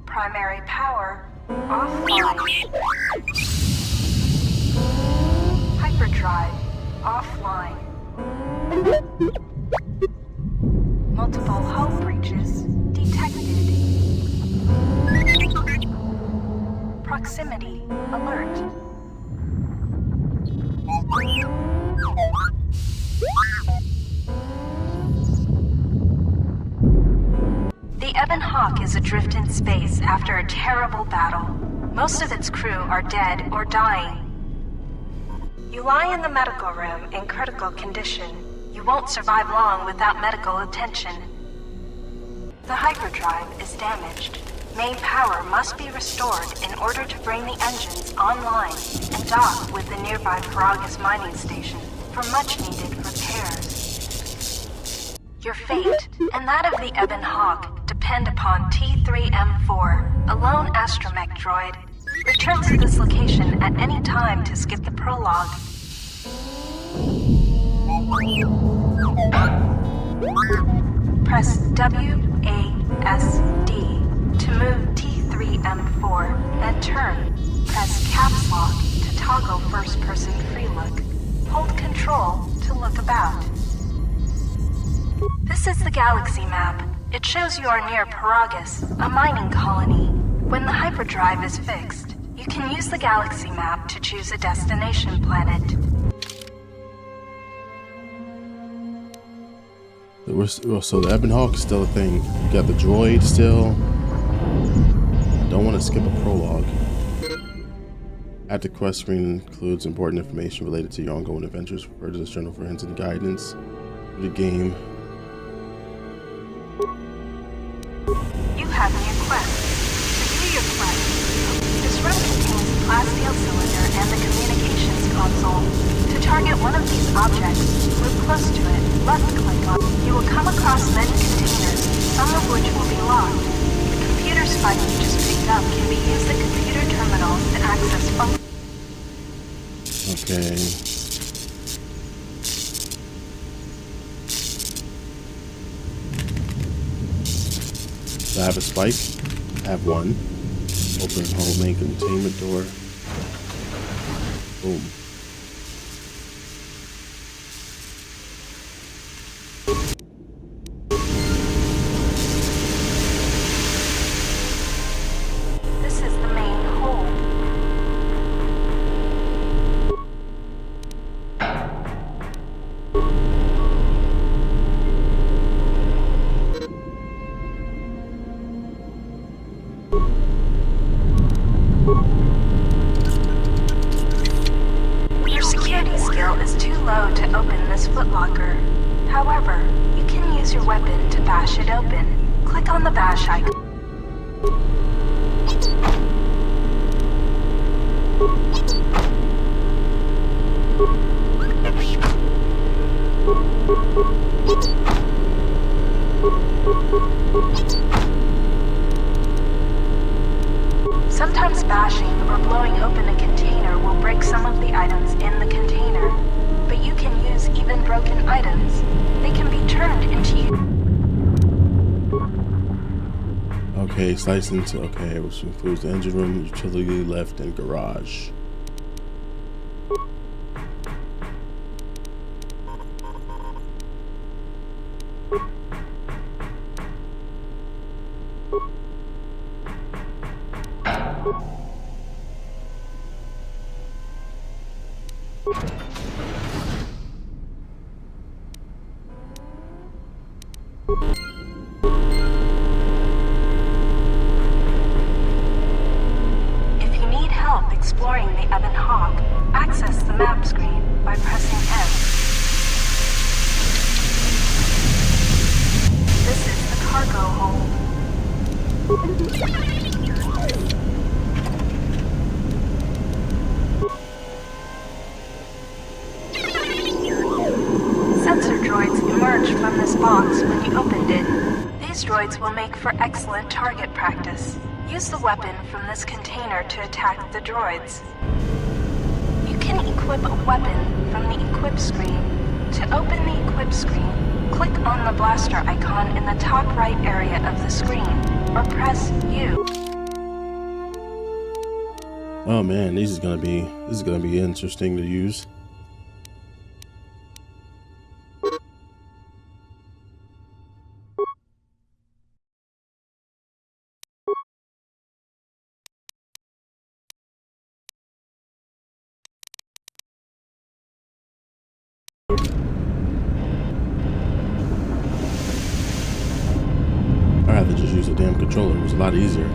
Primary power offline. Hyperdrive offline. Multiple hull breaches detected. Proximity alert. The Ebon Hawk is adrift in space after a terrible battle. Most of its crew are dead or dying. You lie in the medical room in critical condition. You won't survive long without medical attention. The hyperdrive is damaged. Main power must be restored in order to bring the engines online and dock with the nearby Paragus mining station for much-needed repairs. Your fate and that of the Ebon Hawk depend upon T3M4, a lone astromech droid. Return to this location at any time to skip the prologue. Press WASD to move T3M4 and turn. Press caps lock to toggle first-person free look. Hold control to look about. This is the galaxy map. It shows you are near Paragus, a mining colony. When the hyperdrive is fixed, you can use the galaxy map to choose a destination planet. So the Ebon Hawk is still a thing. You got the droid still. Don't want to skip a prologue. Active quest screen includes important information related to your ongoing adventures. Refer to this journal for hints and guidance for the game. You have new quests. To view your quest, this room contains the plasteel cylinder and the communications console. To target one of these objects, move close to it, left-click on it. You will come across many containers, some of which will be locked. The computer spike you just picked up can be used at computer terminals to access functions. Okay. So I have a spike. I have one. Open home main containment door. Boom. This is the main hold. Your security skill is too low to open this footlocker. However, you can use your weapon to bash it open. Click on the bash icon. Sometimes bashing or blowing open a container will break some of the items in the container, but you can use even broken items. They can be turned into Okay, slice into, okay, which includes the engine room, utility left, and garage. exploring the Ebon Hawk, access the map screen by pressing M. This is the cargo hold. Sensor droids emerged from this box when you opened it. These droids will make for excellent target practice. Use the weapon from this container to attack the droids. You can equip a weapon from the equip screen. To open the equip screen, click on the blaster icon in the top right area of the screen, or press U. Oh man, this is gonna be interesting to use. I had to just use a damn controller. It was a lot easier.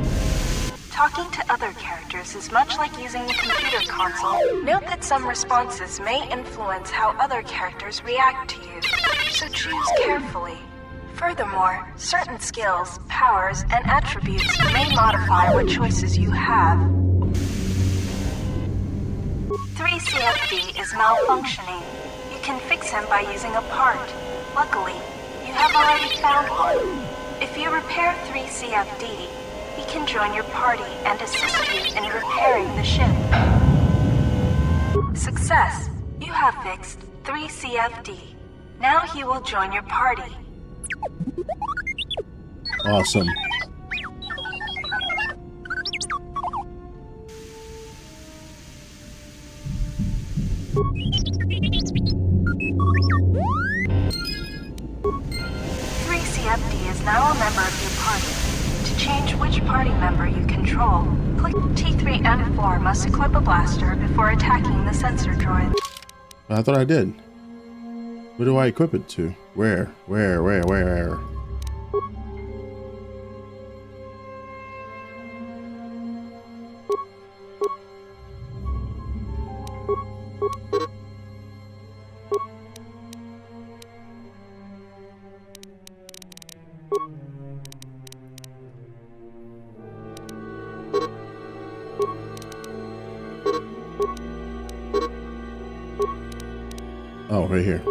Talking to other characters is much like using the computer console. Note that some responses may influence how other characters react to you, so choose carefully. Furthermore, certain skills, powers, and attributes may modify what choices you have. 3CFD is malfunctioning. You can fix him by using a part. Luckily, you have already found one. If you repair 3CFD, he can join your party and assist you in repairing the ship. Success! You have fixed 3CFD. Now he will join your party. Awesome. CFD is now a member of your party. To change which party member you control, click T3M4 must equip a blaster before attacking the sensor droid. I thought I did. Where do I equip it to? Where? Oh, right here.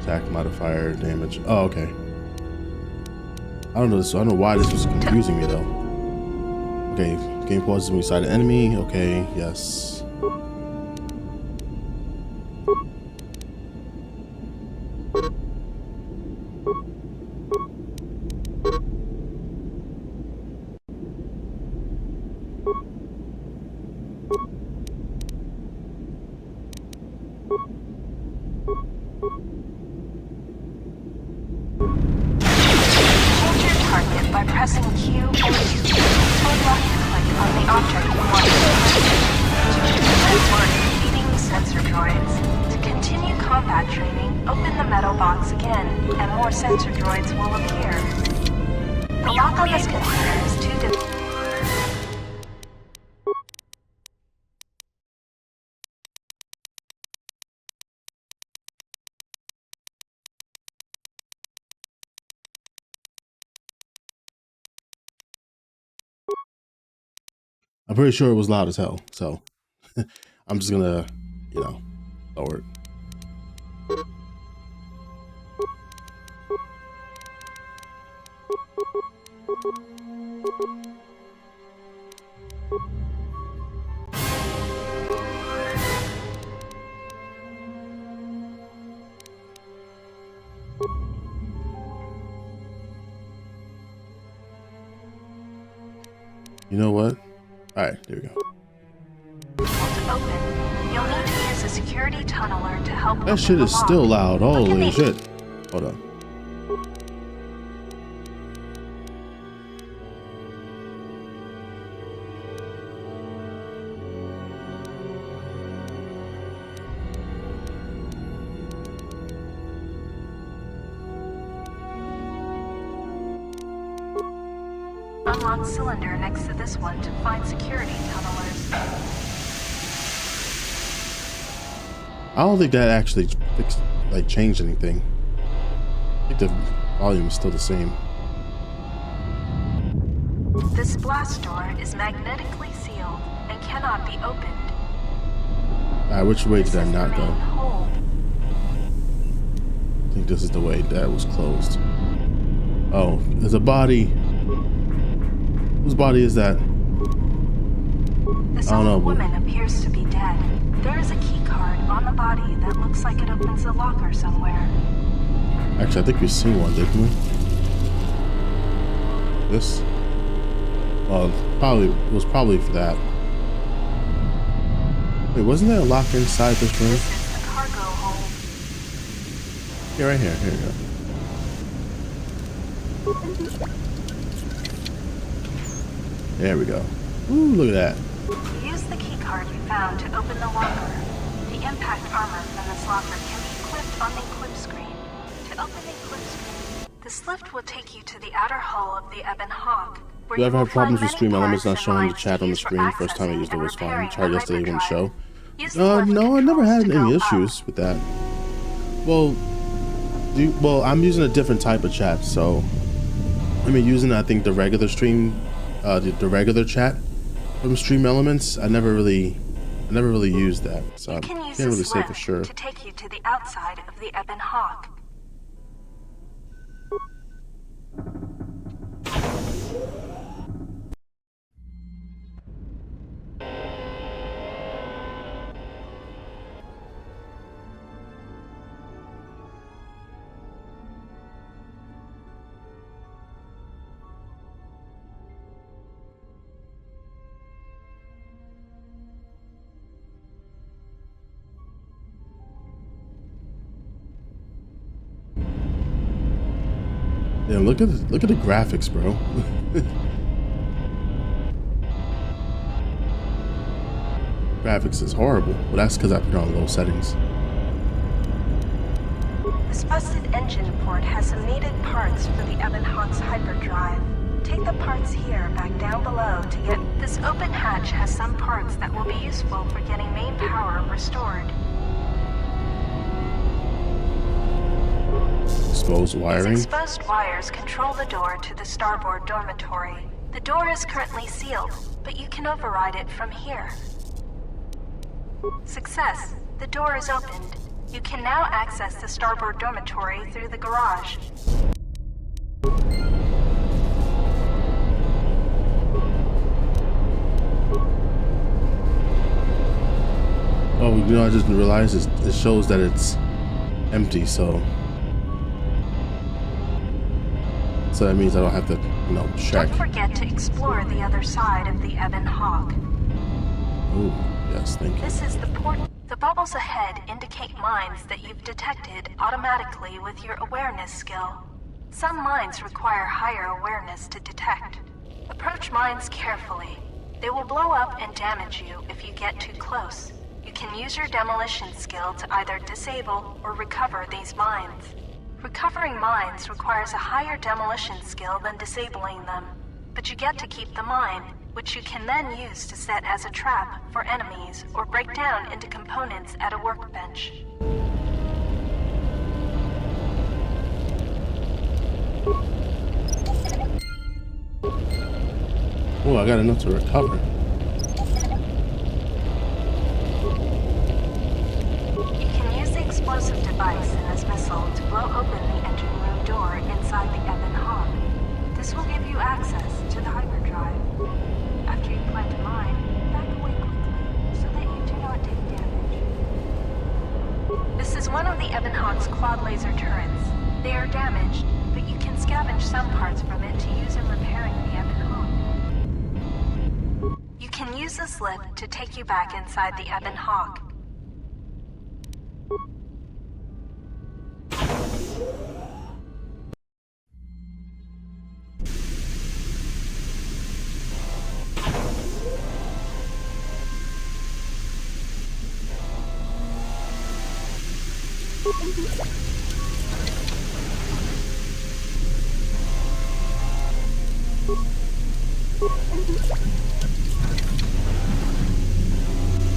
Attack modifier damage. Oh, okay. I don't know why this was confusing me though. Okay, game pauses when you sight an enemy. Okay, yes. By pressing Q and Q, hold left-click on the object you want to defeating sensor droids. To continue combat training, open the metal box again, and more sensor droids will appear. The lock on this container is too difficult. I'm pretty sure it was loud as hell, so I'm just gonna, lower it. You know what? Alright, there we go. To open, you'll need to use a security tunneler to help. That shit is still loud. Holy shit. Hold on. Unlock cylinder next to this one to find security tunnelers. I don't think that actually changed anything. I think the volume is still the same. This blast door is magnetically sealed and cannot be opened. Alright, which way did I not go? Hold. I think this is the way that was closed. Oh, there's a body. Whose body is that? This old woman appears to be dead. There is a key card on the body that looks like it opens a locker somewhere. Actually, I think we've seen one, didn't we? This? Well, it was probably for that. Wait, wasn't there a lock inside this room? This is the cargo hold. Yeah, right here. Here we go. There we go. Ooh, look at that. Use the key card you found to open the locker. The impact armor from this locker can be equipped on the equip screen. To open the equip screen, this lift will take you to the outer hull of the Ebon Hawk. Do you ever have problems with stream elements not showing the chat on the screen? First time I used it was fine. Tried yesterday when the show. No, I never had any issues with that. Well, I'm using a different type of chat, so I mean, using I think the regular stream, the regular chat from Stream Elements. I never really used that, so I can't really say for sure. To take you to the outside of the Ebon Hawk. Yeah, look at the graphics, bro. Graphics is horrible. Well, that's because I put it on low settings. This busted engine port has some needed parts for the Ebon Hawk's hyperdrive. Take the parts here back down below to get... This open hatch has some parts that will be useful for getting main power restored. Exposed wiring. These exposed wires control the door to the starboard dormitory. The door is currently sealed, but you can override it from here. Success! The door is opened. You can now access the starboard dormitory through the garage. Oh, you know, I just realized it shows that it's empty, so that means I don't have to, you know, check. Don't forget to explore the other side of the Ebon Hawk. Oh, yes, thank you. This is the port. The bubbles ahead indicate mines that you've detected automatically with your awareness skill. Some mines require higher awareness to detect. Approach mines carefully. They will blow up and damage you if you get too close. You can use your demolition skill to either disable or recover these mines. Recovering mines requires a higher demolition skill than disabling them, but you get to keep the mine, which you can then use to set as a trap for enemies or break down into components at a workbench. Oh, I got enough to recover. You can use the explosive device in this missile to blow open the engine room door inside the Ebon Hawk. This will give you access to the hyperdrive. After you plant a mine, back away quickly so that you do not take damage. This is one of the Ebon Hawk's quad laser turrets. They are damaged, but you can scavenge some parts from it to use in repairing the Ebon Hawk. You can use this lift to take you back inside the Ebon Hawk.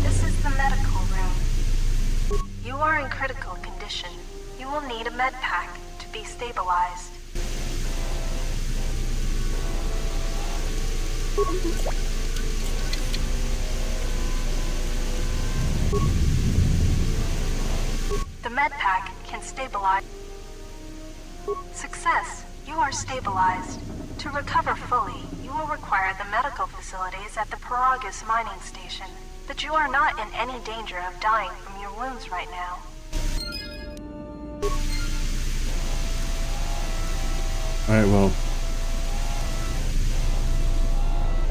This is the medical room. You are in critical condition. You will need a med pack to be stabilized. The med pack can stabilize. Success! You are stabilized. To recover fully, you will require the medical facilities at the prologue mining station, but you are not in any danger of dying from your wounds right now. Alright, well,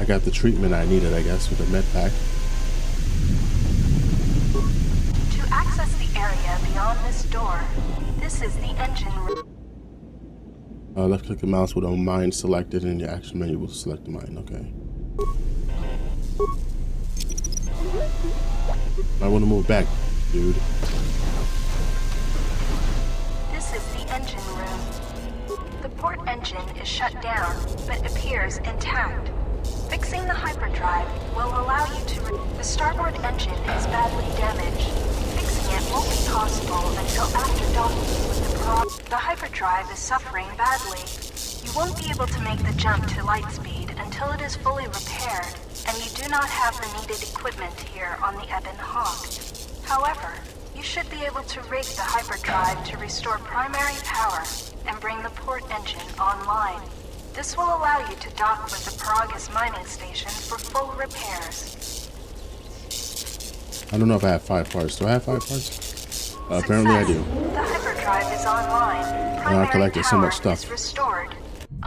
I got the treatment I needed, I guess, with the med pack. To access the area beyond this door, this is the engine room. Left click the mouse with a mine selected, and your action menu will select the mine. Okay. I want to move back, dude. This is the engine room. The port engine is shut down, but appears intact. Fixing the hyperdrive will allow you to... The starboard engine is badly damaged. Fixing it won't be possible until after docking with the prologue. The hyperdrive is suffering badly. You won't be able to make the jump to light speed until it is fully repaired, and you do not have the needed equipment here on the Ebon Hawk. However, you should be able to rig the hyperdrive to restore primary power and bring the port engine online. This will allow you to dock with the Paragus mining station for full repairs. I don't know if I have 5 parts. Do I have 5 parts? Apparently I do. The hyperdrive is online. I collected so much stuff. Is restored.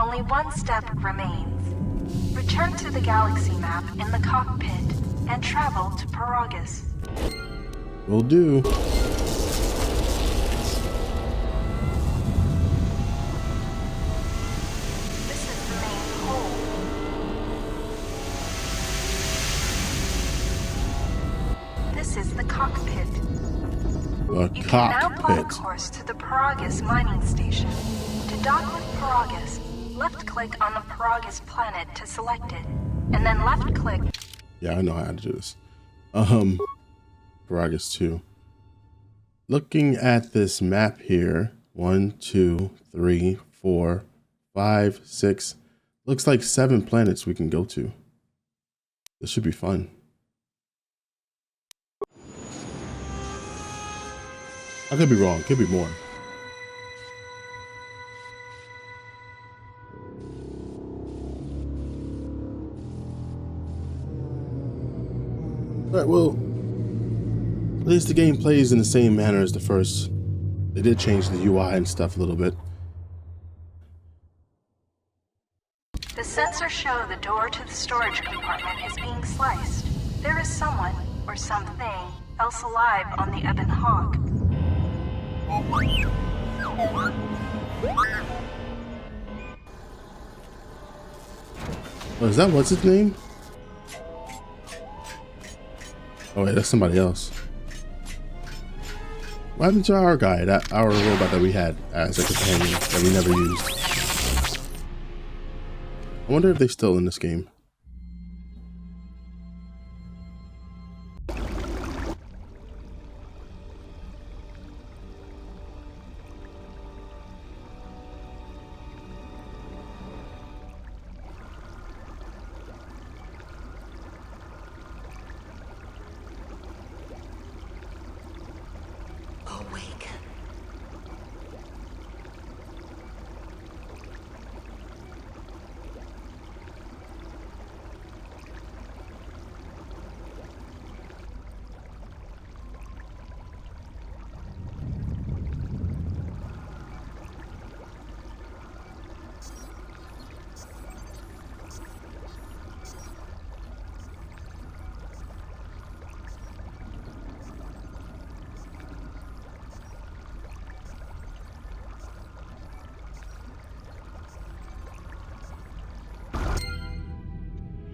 Only one step remains. Return to the galaxy map in the cockpit and travel to Paragus. Will do. This is the main hold. This is the cockpit. You can now plot a course to the Paragus mining station. To dock with Paragus, left-click on the Paragus planet to select it, and then left-click. Yeah, I know how to do this. Paragus 2. Looking at this map here, 1, 2, 3, 4, 5, 6. Looks like 7 planets we can go to. This should be fun. I could be wrong. Could be more. Alright, well, at least the game plays in the same manner as the first. They did change the UI and stuff a little bit. The sensors show the door to the storage compartment is being sliced. There is someone, or something, else alive on the Ebon Hawk. Oh, is that what's his name? Oh wait, that's somebody else. What happened to our guy, our robot that we had as a companion that we never used? I wonder if they're still in this game. Awake.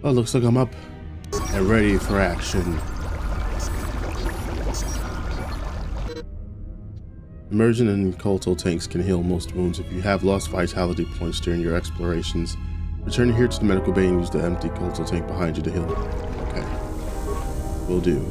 Oh, looks like I'm up and ready for action. Immersion in cultal tanks can heal most wounds. If you have lost vitality points during your explorations, return here to the medical bay and use the empty cultal tank behind you to heal. Okay. Will do.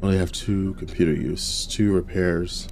Only have 2 computer use, 2 repairs.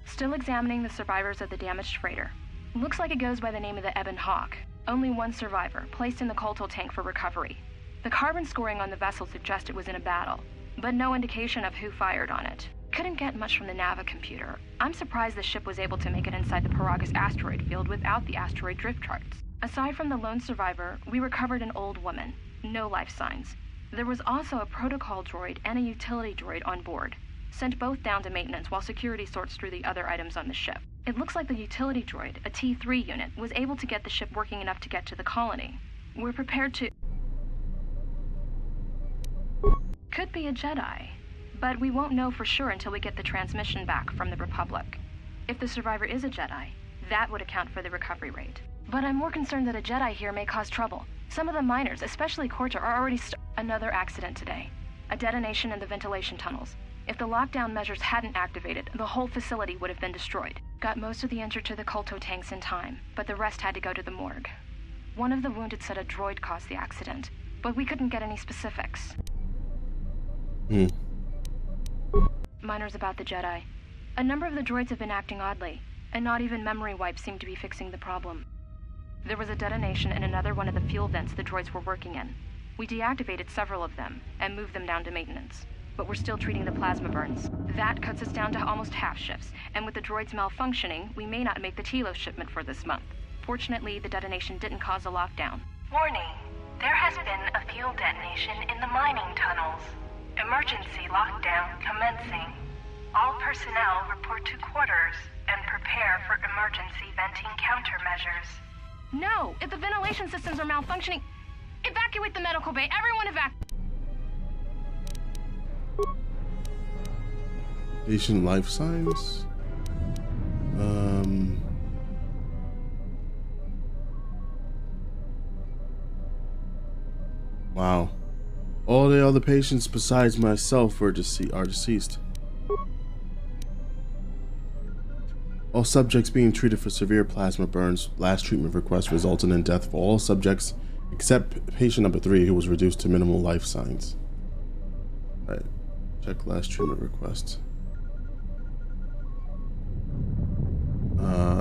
Still examining the survivors of the damaged freighter. Looks like it goes by the name of the Ebon Hawk. Only 1 survivor, placed in the cultal tank for recovery. The carbon scoring on the vessel suggests it was in a battle, but no indication of who fired on it. Couldn't get much from the Nava computer. I'm surprised the ship was able to make it inside the Paragus asteroid field without the asteroid drift charts. Aside from the lone survivor, we recovered an old woman. No life signs. There was also a protocol droid and a utility droid on board. Sent both down to maintenance while security sorts through the other items on the ship. It looks like the utility droid, a T3 unit, was able to get the ship working enough to get to the colony. We're prepared to... Could be a Jedi, but we won't know for sure until we get the transmission back from the Republic. If the survivor is a Jedi, that would account for the recovery rate. But I'm more concerned that a Jedi here may cause trouble. Some of the miners, especially Corta, are already Another accident today. A detonation in the ventilation tunnels. If the lockdown measures hadn't activated, the whole facility would have been destroyed. Got most of the injured to the Kolto tanks in time, but the rest had to go to the morgue. One of the wounded said a droid caused the accident, but we couldn't get any specifics. Minors about the Jedi. A number of the droids have been acting oddly, and not even memory wipes seem to be fixing the problem. There was a detonation in another one of the fuel vents the droids were working in. We deactivated several of them, and moved them down to maintenance. But we're still treating the plasma burns. That cuts us down to almost half shifts, and with the droids malfunctioning, we may not make the Telos shipment for this month. Fortunately, the detonation didn't cause a lockdown. Warning. There has been a fuel detonation in the mining tunnels. Emergency lockdown commencing. All personnel report to quarters and prepare for emergency venting countermeasures. No! If the ventilation systems are malfunctioning, evacuate the medical bay! Everyone evacuate! Patient life signs. Wow. All the other patients besides myself are deceased. All subjects being treated for severe plasma burns. Last treatment request resulted in death for all subjects except patient number 3, who was reduced to minimal life signs. Alright. Check last treatment request.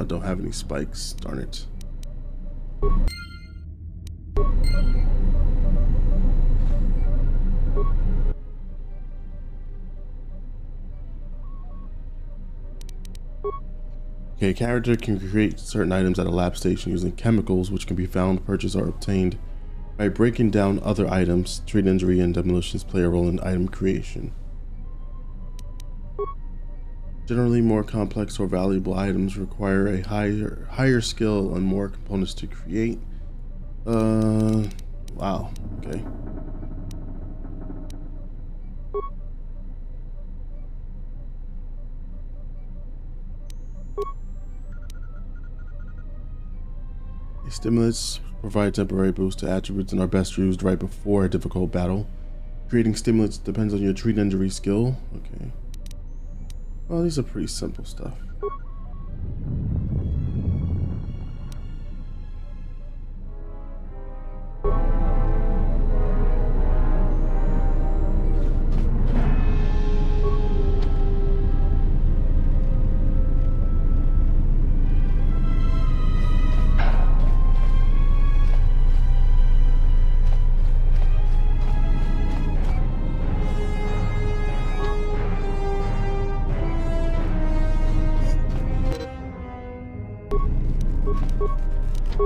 Don't have any spikes. Darn it. Okay, a character can create certain items at a lab station using chemicals which can be found, purchased, or obtained by breaking down other items. Treat injury and demolitions play a role in item creation. Generally, more complex or valuable items require a higher skill and more components to create. Wow, okay. Stimulants provide temporary boost to attributes and are best used right before a difficult battle. Creating stimulants depends on your treat injury skill. Okay. Well, these are pretty simple stuff.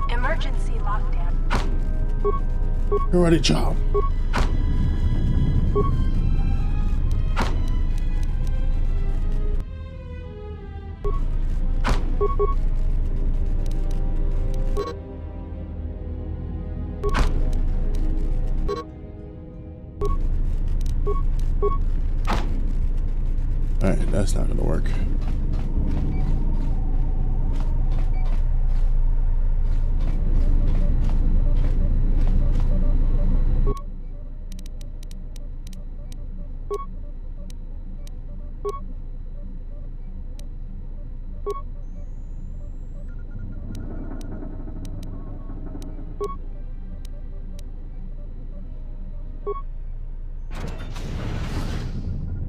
Emergency lockdown. Alrighty, job. Alright, that's not gonna work.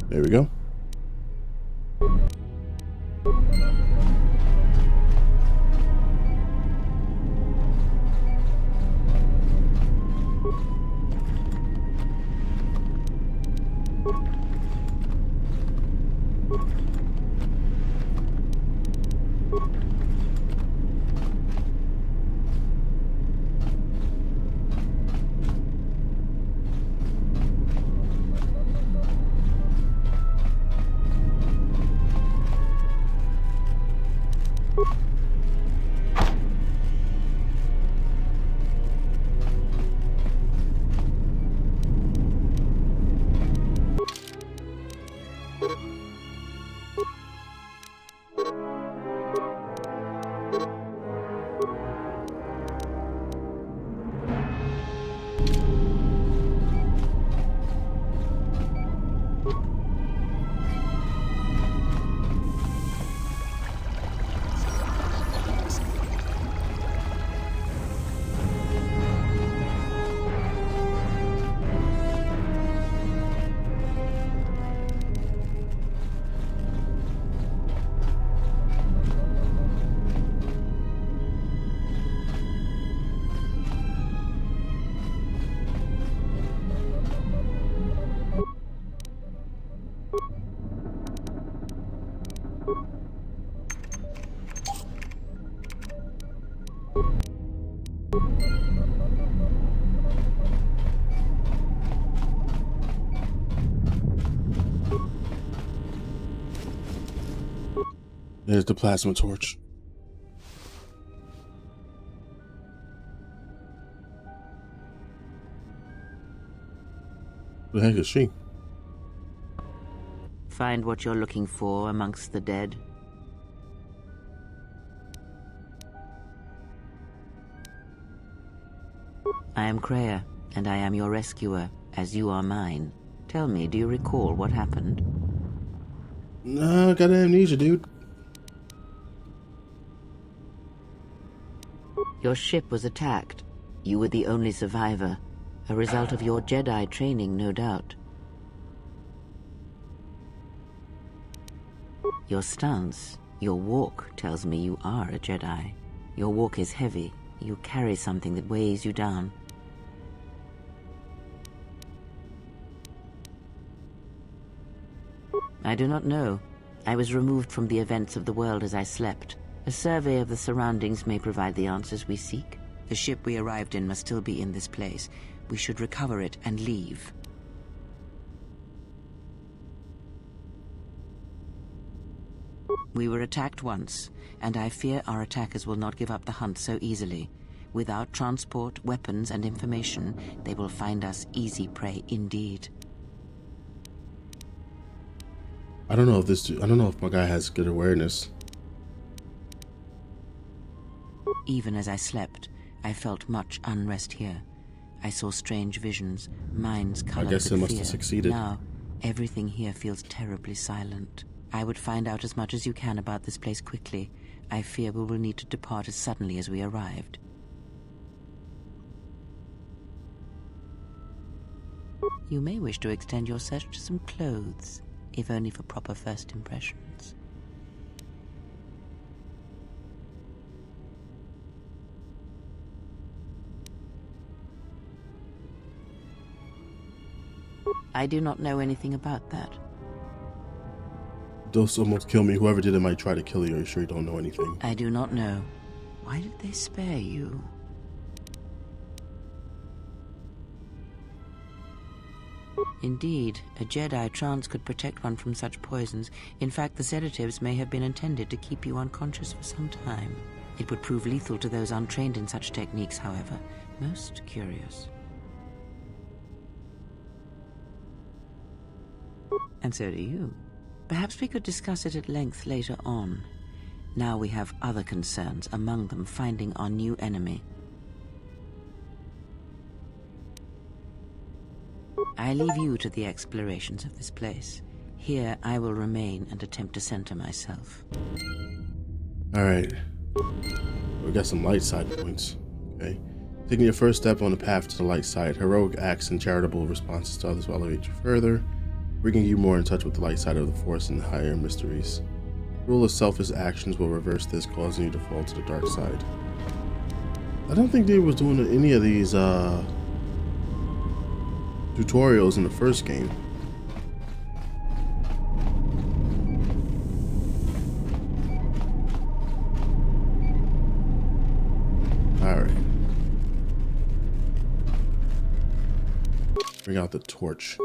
There we go. There's the plasma torch. Who the heck is she? Find what you're looking for amongst the dead. I am Kreia, and I am your rescuer, as you are mine. Tell me, do you recall what happened? Nah, I got amnesia, dude. Your ship was attacked. You were the only survivor. A result of your Jedi training, no doubt. Your stance, your walk tells me you are a Jedi. Your walk is heavy. You carry something that weighs you down. I do not know. I was removed from the events of the world as I slept. A survey of the surroundings may provide the answers we seek. The ship we arrived in must still be in this place. We should recover it and leave. We were attacked once, and I fear our attackers will not give up the hunt so easily. Without transport, weapons, and information, they will find us easy prey indeed. I don't know if my guy has good awareness. Even as I slept, I felt much unrest here. I saw strange visions, minds colored with fear. I guess it must have succeeded. Now, everything here feels terribly silent. I would find out as much as you can about this place quickly. I fear we will need to depart as suddenly as we arrived. You may wish to extend your search to some clothes, if only for proper first impressions. I do not know anything about that. Those almost kill me. Whoever did it might try to kill you. Are you sure you don't know anything? I do not know. Why did they spare you? Indeed, a Jedi trance could protect one from such poisons. In fact, the sedatives may have been intended to keep you unconscious for some time. It would prove lethal to those untrained in such techniques, however. Most curious. And so do you. Perhaps we could discuss it at length later on. Now we have other concerns, among them finding our new enemy. I leave you to the explorations of this place. Here I will remain and attempt to center myself. Alright. We got some light side points. Okay. Taking your first step on the path to the light side, heroic acts and charitable responses to others will elevate you further, bringing you more in touch with the light side of the Force and higher mysteries. Rule of selfish actions will reverse this, causing you to fall to the dark side. I don't think they was doing any of these tutorials in the first game. Alright. Bring out the torch.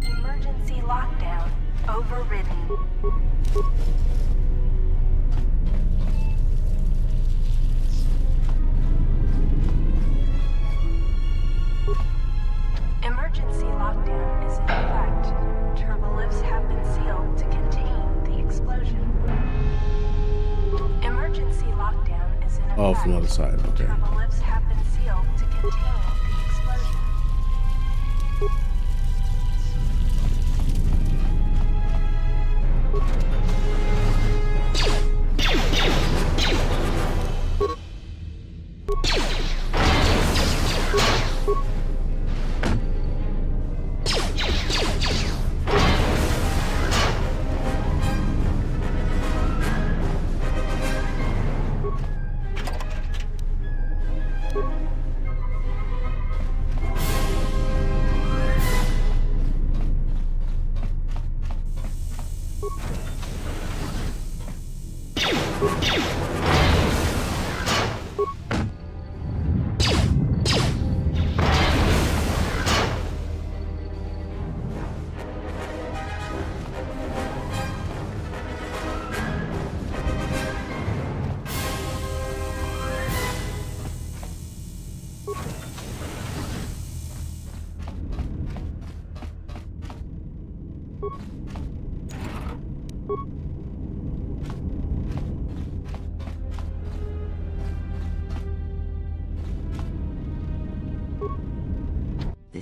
Emergency lockdown overridden. Emergency lockdown is in effect. Turbolifts have been sealed to contain the explosion. Emergency lockdown is in effect. Oh, from the other side, okay. Turbolifts have been sealed to contain the explosion.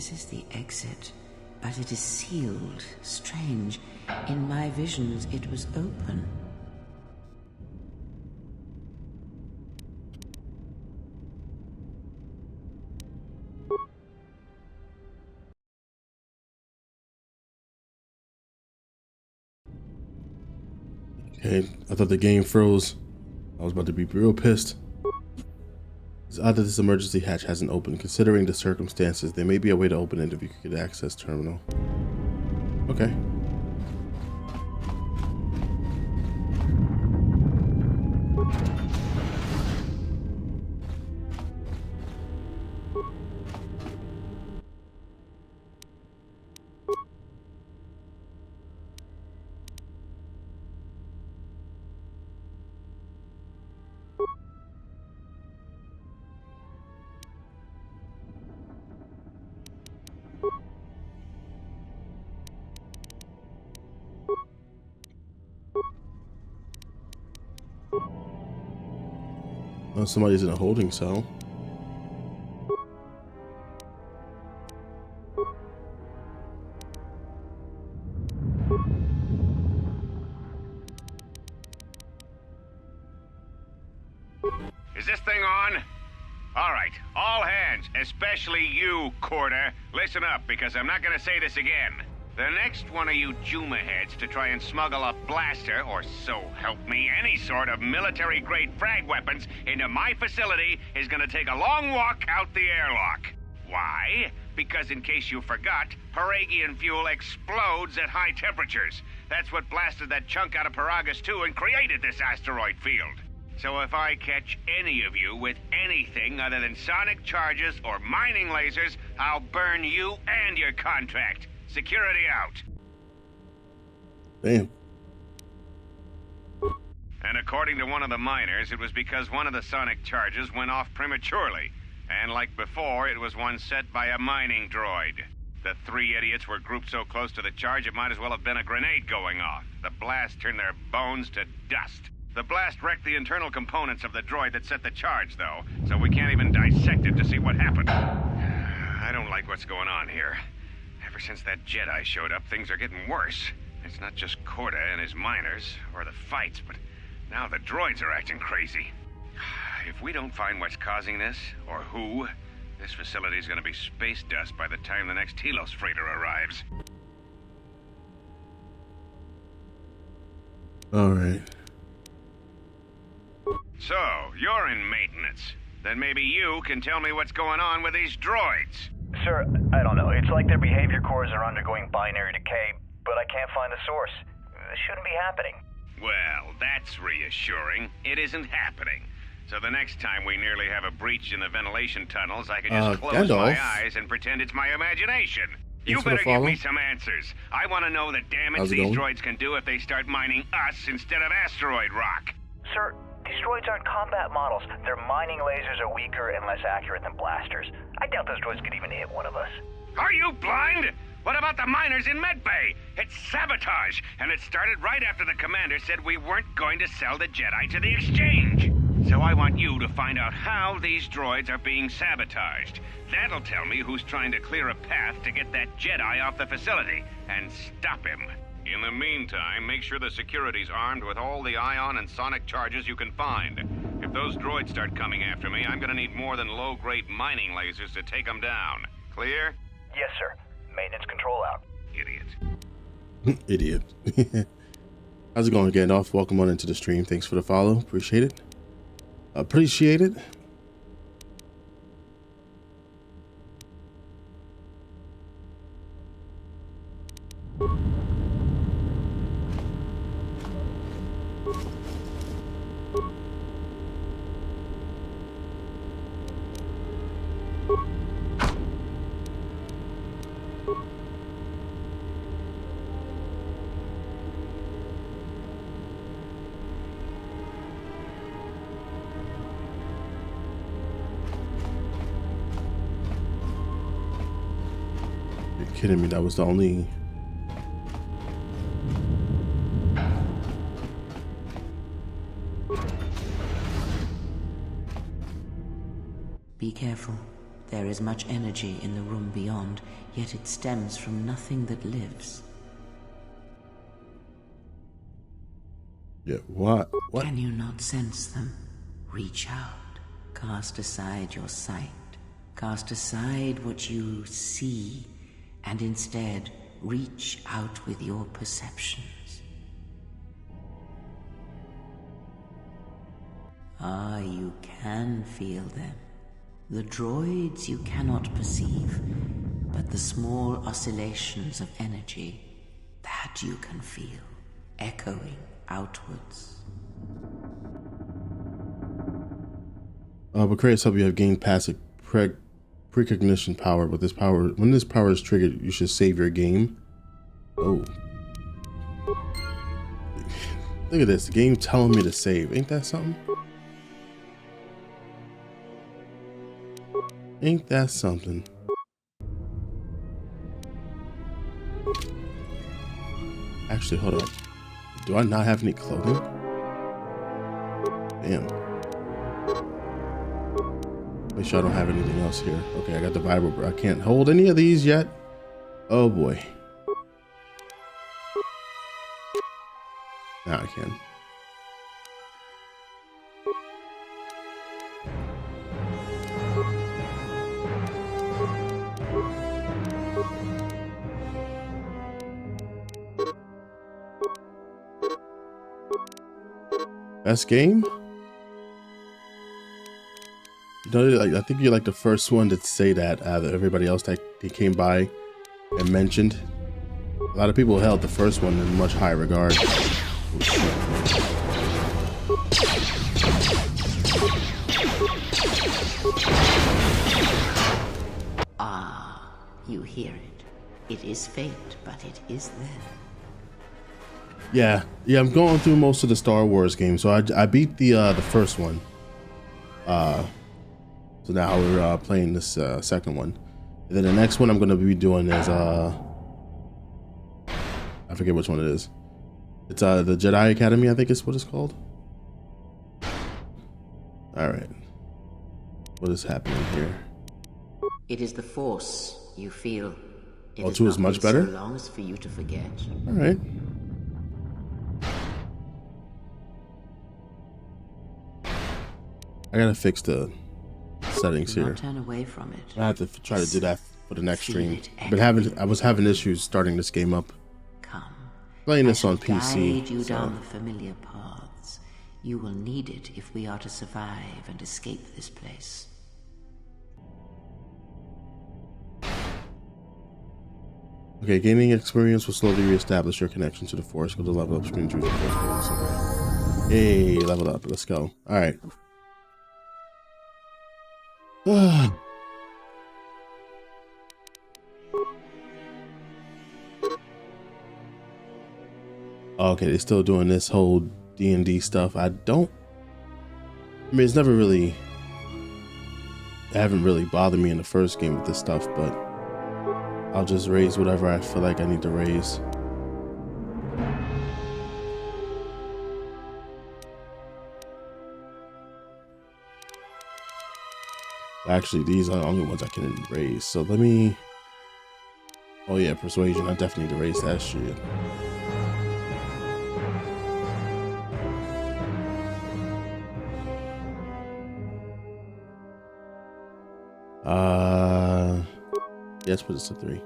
This is the exit, but it is sealed. Strange. In my visions, it was open. Okay, I thought the game froze. I was about to be real pissed. It's odd that this emergency hatch hasn't opened. Considering the circumstances, there may be a way to open it if you could get access terminal. Okay. Oh, somebody's in a holding cell. Is this thing on? All right, all hands, especially you, Corda. Listen up, because I'm not gonna say this again. The next one of you Juma heads to try and smuggle a blaster, or so help me, any sort of military-grade frag weapons into my facility is gonna take a long walk out the airlock. Why? Because in case you forgot, Paragian fuel explodes at high temperatures. That's what blasted that chunk out of Paragus 2 and created this asteroid field. So if I catch any of you with anything other than sonic charges or mining lasers, I'll burn you and your contract. Security out. Damn. And according to one of the miners, it was because one of the sonic charges went off prematurely. And like before, it was one set by a mining droid. The three idiots were grouped so close to the charge it might as well have been a grenade going off. The blast turned their bones to dust. The blast wrecked the internal components of the droid that set the charge, though, so we can't even dissect it to see what happened. I don't like what's going on here. Ever since that Jedi showed up, things are getting worse. It's not just Corda and his miners, or the fights, but now the droids are acting crazy. If we don't find what's causing this, or who, this facility's gonna be space dust by the time the next Telos freighter arrives. Alright. So, you're in maintenance. Then maybe you can tell me what's going on with these droids. Sir, I don't know. It's like their behavior cores are undergoing binary decay, but I can't find the source. This shouldn't be happening. Well, that's reassuring. It isn't happening. So the next time we nearly have a breach in the ventilation tunnels, I can just close Gandalf. my eyes and pretend it's my imagination. You Thanks for the better give follow. me some answers. I want to know the damage How's it these going? droids can do if they start mining us instead of asteroid rock. Sir, these droids aren't combat models. Their mining lasers are weaker and less accurate than blasters. I doubt those droids could even hit one of us. Are you blind? What about the miners in Medbay? It's sabotage, and it started right after the commander said we weren't going to sell the Jedi to the exchange. So I want you to find out how these droids are being sabotaged. That'll tell me who's trying to clear a path to get that Jedi off the facility and stop him. In the meantime, make sure the security's armed with all the ion and sonic charges you can find. If those droids start coming after me, I'm gonna need more than low-grade mining lasers to take them down. Clear? Yes, sir. Maintenance control out. Idiot. Idiot. How's it going, Gandalf? Welcome on into the stream. Thanks for the follow. Appreciate it. Appreciate it. You're kidding me. That was the only... Be careful. There is much energy in the room beyond, yet it stems from nothing that lives. Yeah, what? What? Can you not sense them? Reach out. Cast aside your sight. Cast aside what you see, and instead reach out with your perceptions. Ah, you can feel them. The droids you cannot perceive, but the small oscillations of energy, that you can feel, echoing outwards. But creates help you have gained passive precognition power. With this power, when this power is triggered, you should save your game. Oh. Look at this, the game telling me to save. Ain't that something? Ain't that something? Actually, hold on. Do I not have any clothing? Damn. Make sure I don't have anything else here. Okay, I got the Bible, bro. I can't hold any of these yet. Oh boy. Now I can. Best game? You know, like, I think you're like the first one to say that out of everybody else that they came by and mentioned. A lot of people held the first one in much higher regard. Ah, you hear it. It is faint, but it is there. Yeah, I'm going through most of the Star Wars games. So I beat the first one. So now we're playing this second one. And then the next one I'm going to be doing is I forget which one it is. It's the Jedi Academy, I think is what it's called. All right. What is happening here? It is the Force you feel. It Oh, 2 is much better? So long as for you to forget. All right. I gotta fix the settings Do here. not turn away from it. I have to try to do that for the next Feel stream. it I was having issues starting this game up. Come. Playing this I on shall PC. Guide you So. down the familiar paths. You will need it if we are to survive and escape this place. Okay, gaining experience will slowly reestablish your connection to the Force. Go to level up screen, choose the Force bonus. Okay. Hey, level up. Let's go. All right. Okay, they're still doing this whole D&D stuff. I mean, it's never really, it haven't really bothered me in the first game with this stuff, but I'll just raise whatever I feel like I need to raise. Actually, these are the only ones I can raise. So let me, oh yeah, persuasion. I definitely need to raise that shit. Yeah, let's put this to 3.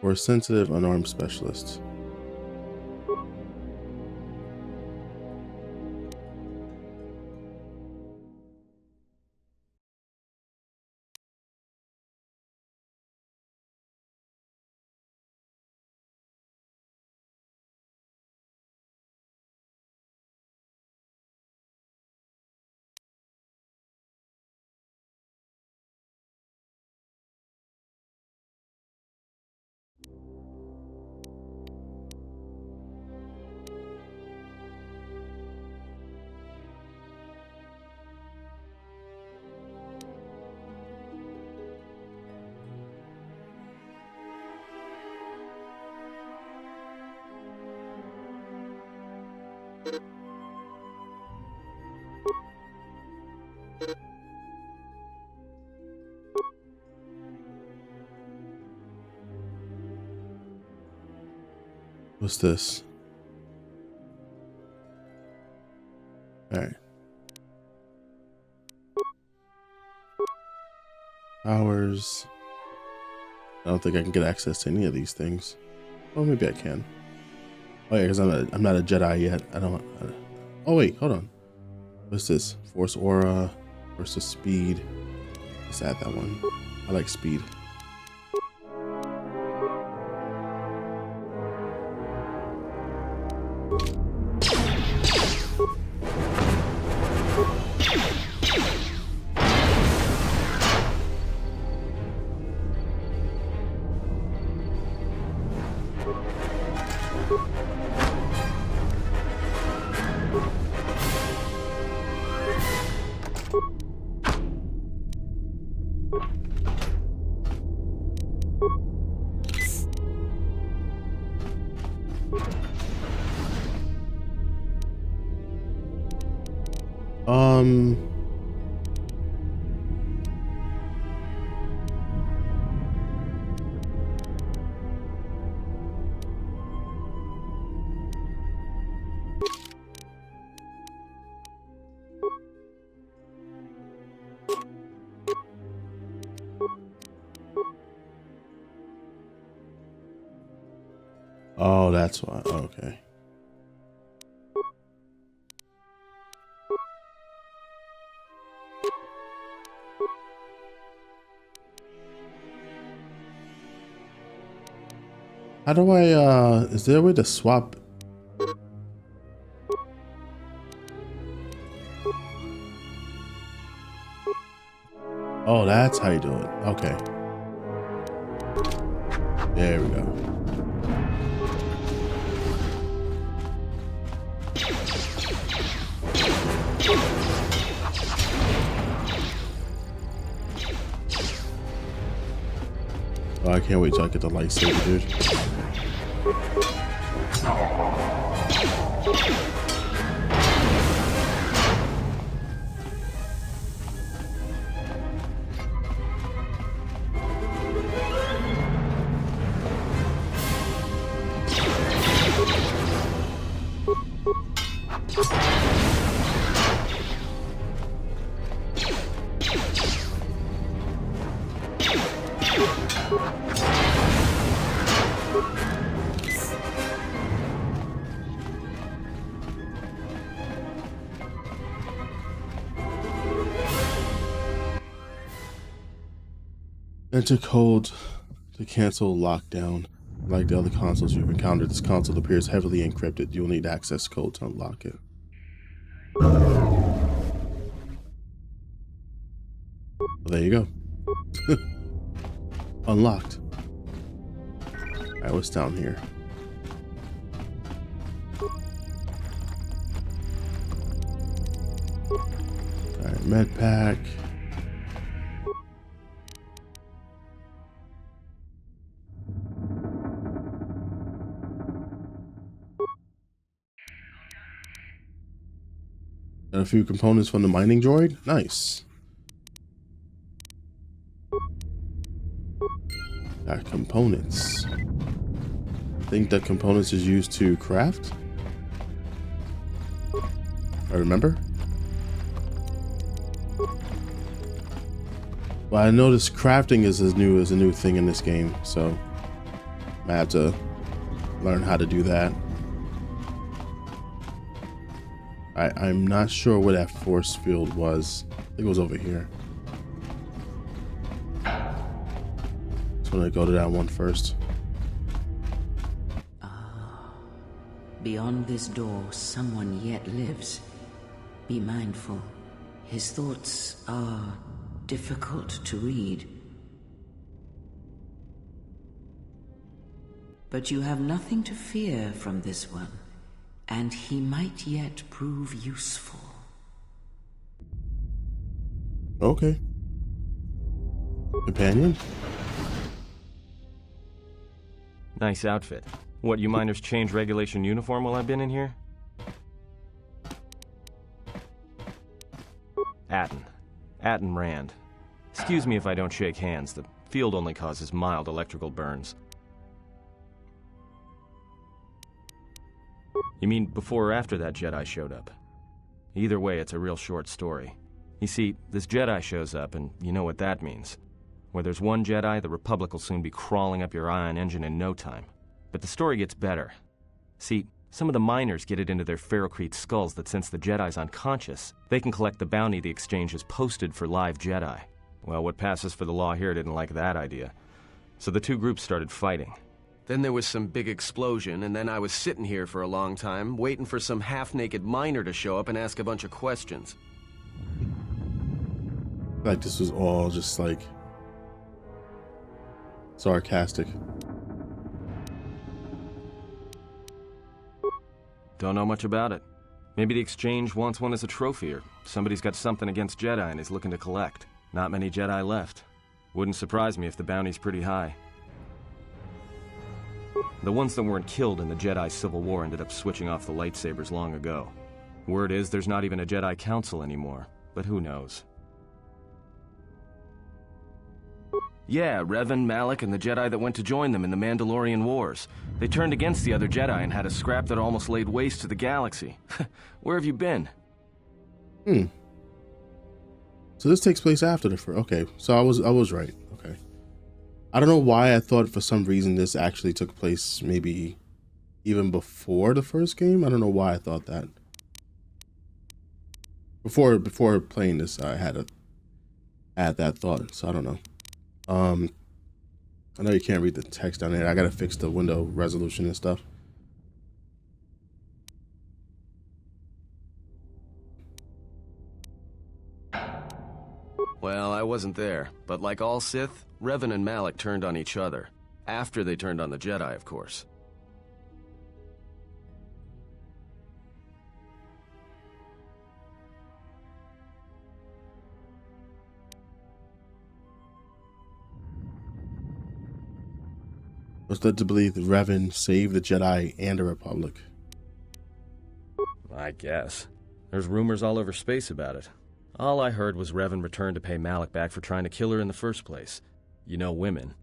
We're a sensitive, unarmed specialist. What's this? Alright. Powers. I don't think I can get access to any of these things. Oh, maybe I can. Oh yeah, because I'm not a Jedi yet. Oh wait, hold on. What's this? Force aura versus speed. Let's add that one. I like speed. Oh, that's why. Okay. How do I, is there a way to swap? Oh, that's how you do it. Okay. There we go. Oh, I can't wait till I get the lightsaber, dude. Enter code to cancel lockdown. Like the other consoles you've encountered, this console appears heavily encrypted. You'll need access code to unlock it. Well, there you go. Unlocked. Alright, what's down here? Alright, med pack. Got a few components from the mining droid. Nice. Got components. I think that components is used to craft. I remember. Well, I noticed crafting is a new thing in this game, so I have to learn how to do that. I'm not sure where that force field was. I think it was over here. Just want to go to that one first. Beyond this door, someone yet lives. Be mindful. His thoughts are difficult to read. But you have nothing to fear from this one. And he might yet prove useful. Okay. Companion? Nice outfit. What, you miners change regulation uniform while I've been in here? Atten Rand. Excuse me if I don't shake hands. The field only causes mild electrical burns. You mean before or after that Jedi showed up? Either way, it's a real short story. You see, this Jedi shows up, and you know what that means. Where there's one Jedi, the Republic will soon be crawling up your ion engine in no time. But the story gets better. See, some of the miners get it into their ferrocrete skulls that since the Jedi's unconscious, they can collect the bounty the exchange has posted for live Jedi. Well, what passes for the law here didn't like that idea. So the two groups started fighting. Then there was some big explosion, and then I was sitting here for a long time, waiting for some half-naked miner to show up and ask a bunch of questions. Like this was all just like sarcastic. Don't know much about it. Maybe the exchange wants one as a trophy, or somebody's got something against Jedi and is looking to collect. Not many Jedi left. Wouldn't surprise me if the bounty's pretty high. The ones that weren't killed in the Jedi Civil War ended up switching off the lightsabers long ago. Word is there's not even a Jedi Council anymore, but who knows? Yeah, Revan, Malak, and the Jedi that went to join them in the Mandalorian Wars. They turned against the other Jedi and had a scrap that almost laid waste to the galaxy. Where have you been? So this takes place after the first. Okay, so I was right. Okay, I don't know why I thought for some reason this actually took place maybe even before the first game. I don't know why I thought that. Before playing this, I had that thought. So I don't know. I know you can't read the text down there. I gotta fix the window resolution and stuff. Well, I wasn't there, but like all Sith, Revan and Malak turned on each other. After they turned on the Jedi, of course. Was led to believe that Revan saved the Jedi and the Republic. I guess. There's rumors all over space about it. All I heard was Revan returned to pay Malak back for trying to kill her in the first place. You know women.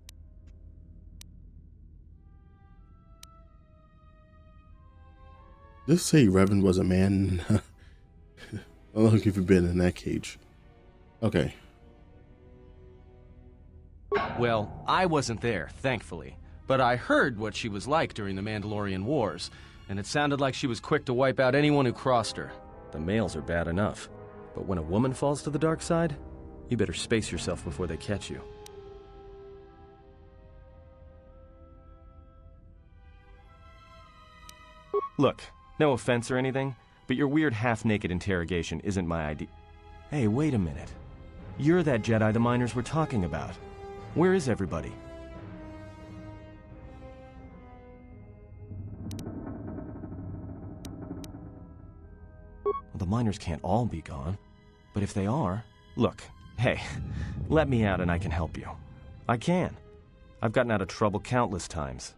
Just say Revan was a man. How long have you been in that cage? Okay. Well, I wasn't there, thankfully. But I heard what she was like during the Mandalorian Wars, and it sounded like she was quick to wipe out anyone who crossed her. The males are bad enough. But when a woman falls to the dark side, you better space yourself before they catch you. Look, no offense or anything, but your weird half-naked interrogation isn't my idea. Hey, wait a minute. You're that Jedi the miners were talking about. Where is everybody? The miners can't all be gone. But if they are... Look, hey, let me out and I can help you. I can. I've gotten out of trouble countless times.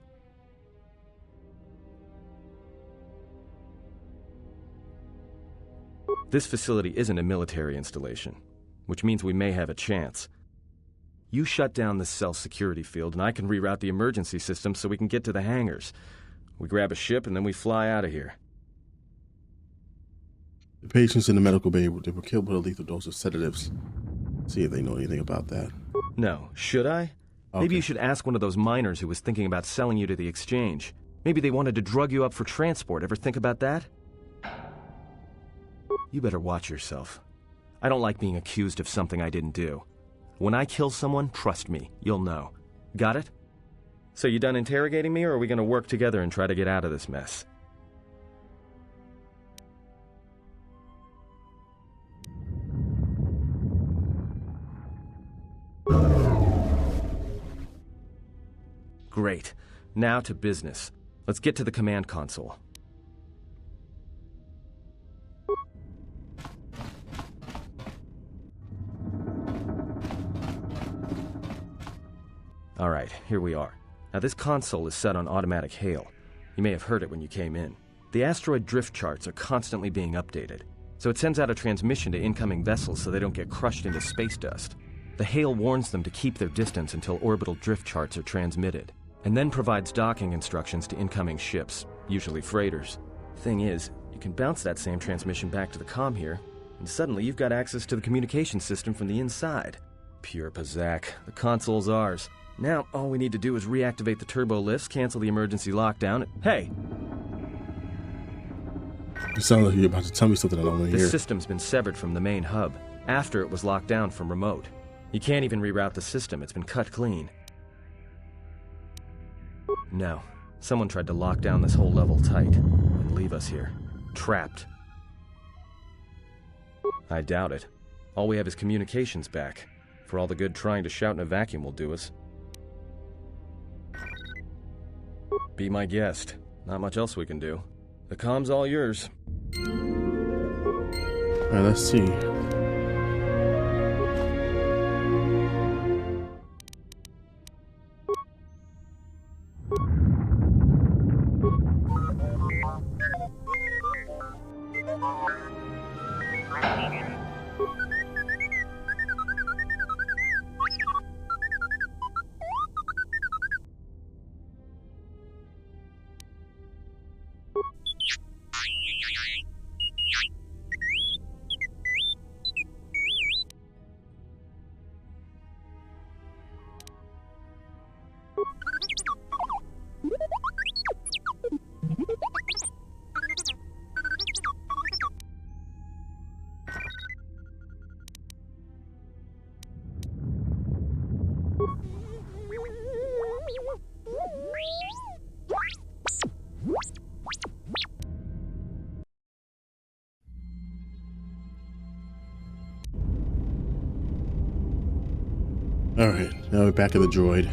This facility isn't a military installation, which means we may have a chance. You shut down this cell security field and I can reroute the emergency system so we can get to the hangars. We grab a ship and then we fly out of here. The patients in the medical bay, they were killed with a lethal dose of sedatives. See if they know anything about that. No. Should I? Okay. Maybe you should ask one of those miners who was thinking about selling you to the exchange. Maybe they wanted to drug you up for transport. Ever think about that? You better watch yourself. I don't like being accused of something I didn't do. When I kill someone, trust me, you'll know. Got it? So you done interrogating me, or are we gonna work together and try to get out of this mess? Great. Now to business. Let's get to the command console. Alright, here we are. Now this console is set on automatic hail. You may have heard it when you came in. The asteroid drift charts are constantly being updated, so it sends out a transmission to incoming vessels so they don't get crushed into space dust. The hail warns them to keep their distance until orbital drift charts are transmitted, and then provides docking instructions to incoming ships, usually freighters. Thing is, you can bounce that same transmission back to the comm here, and suddenly you've got access to the communication system from the inside. Pure Pazak. The console's ours. Now, all we need to do is reactivate the turbo lifts, cancel the emergency lockdown. Hey! You sound like you're about to tell me something I don't want to The hear. system's been severed from the main hub, after it was locked down from remote. You can't even reroute the system, it's been cut clean. No. Someone tried to lock down this whole level tight, and leave us here. Trapped. I doubt it. All we have is communications back. For all the good trying to shout in a vacuum will do us. Be my guest. Not much else we can do. The comm's all yours. Alright, let's see. Alright, now we're back at the droid.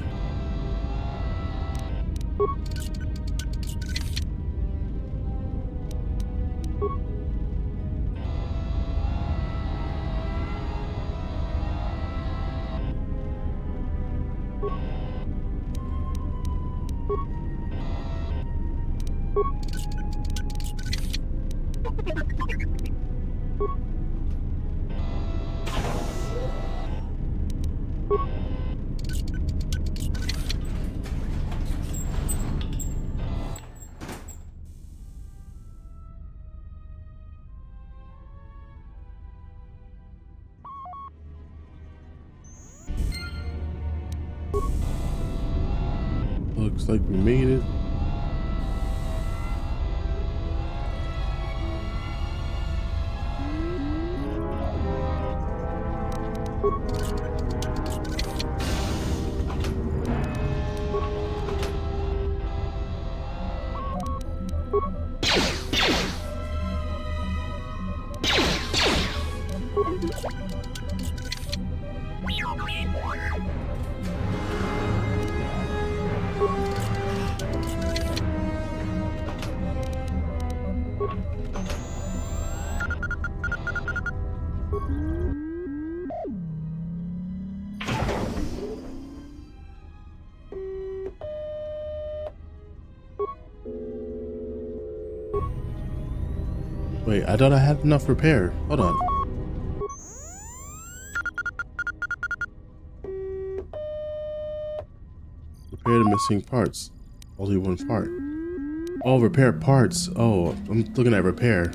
Looks like we made it. Wait, I thought I had enough repair. Hold on. Repair the missing parts. Only one part. Oh, repair parts. Oh, I'm looking at repair.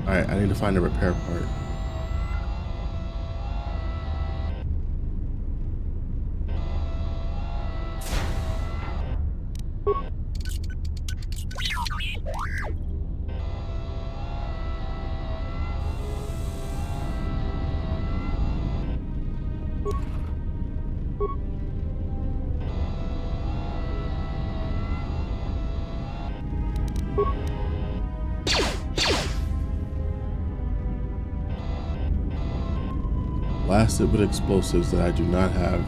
Alright, I need to find a repair part. Blasted with explosives that I do not have.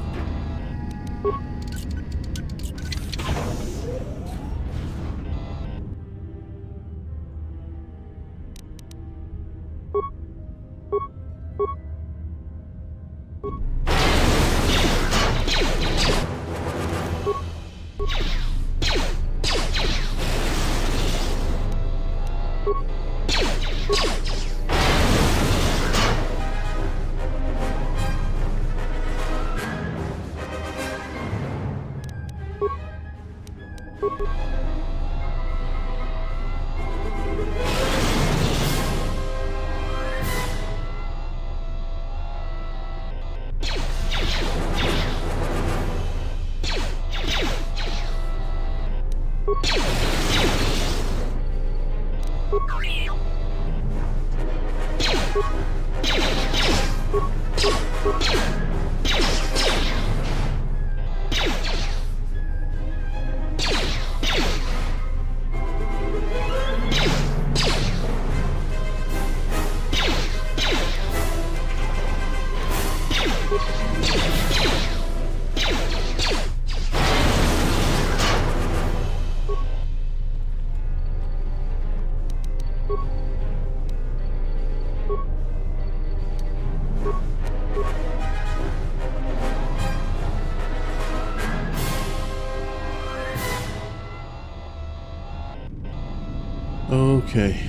Okay.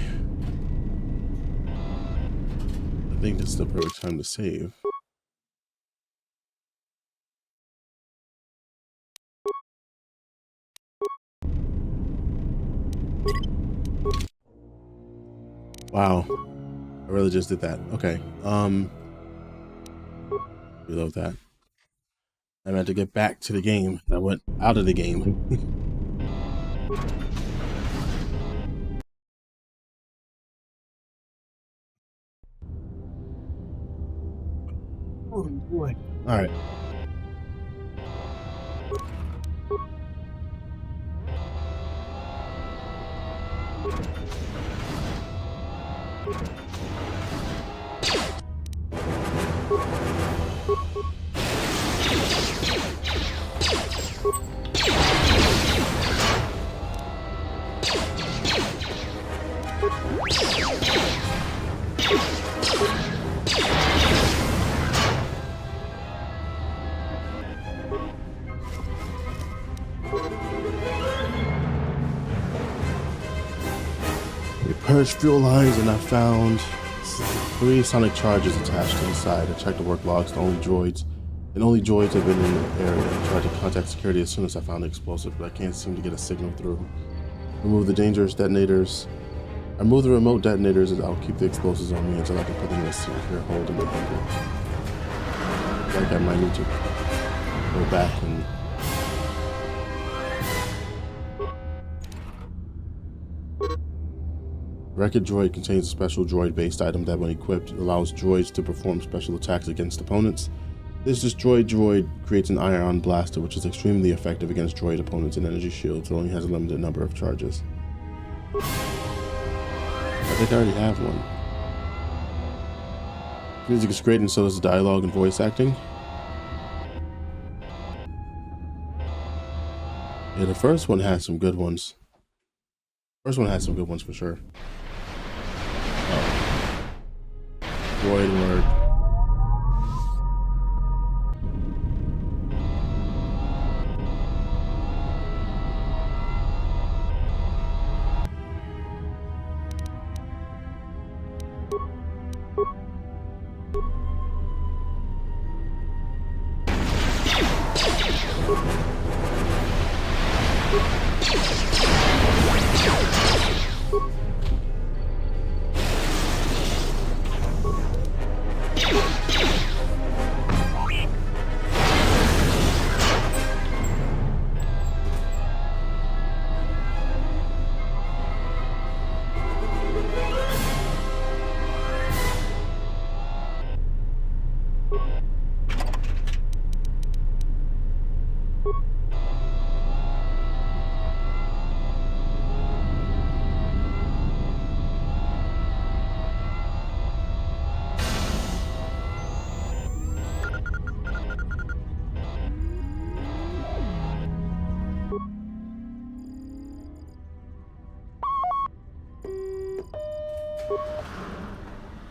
I think this is the perfect time to save. Wow. I really just did that. Okay. Reload that. I meant to get back to the game. I went out of the game. Oh boy. All right. We purged fuel lines and I found 3 sonic charges attached to the side. I checked the work logs. The only droids have been in the area. I tried to contact security as soon as I found the explosive, but I can't seem to get a signal through. Remove the dangerous detonators. I remove the remote detonators and I'll keep the explosives on me until I can put them in a secure hold in the bunker. Like I might need to go back and Wreck-It Droid contains a special droid-based item that, when equipped, allows droids to perform special attacks against opponents. This destroyed droid creates an ion blaster, which is extremely effective against droid opponents and energy shields. It only has a limited number of charges. I think I already have one. Music is great, and so is the dialogue and voice acting. Yeah, the first one has some good ones. First one has some good ones for sure. Oh. Droid word.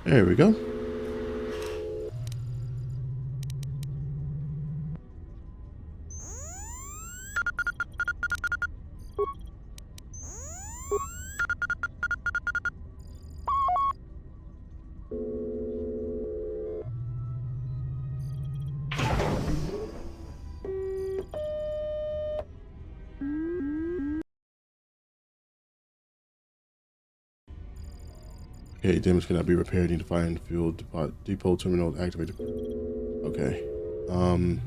There we go. Okay, damage cannot be repaired. Need to find fuel depot terminal activated. Okay. Don't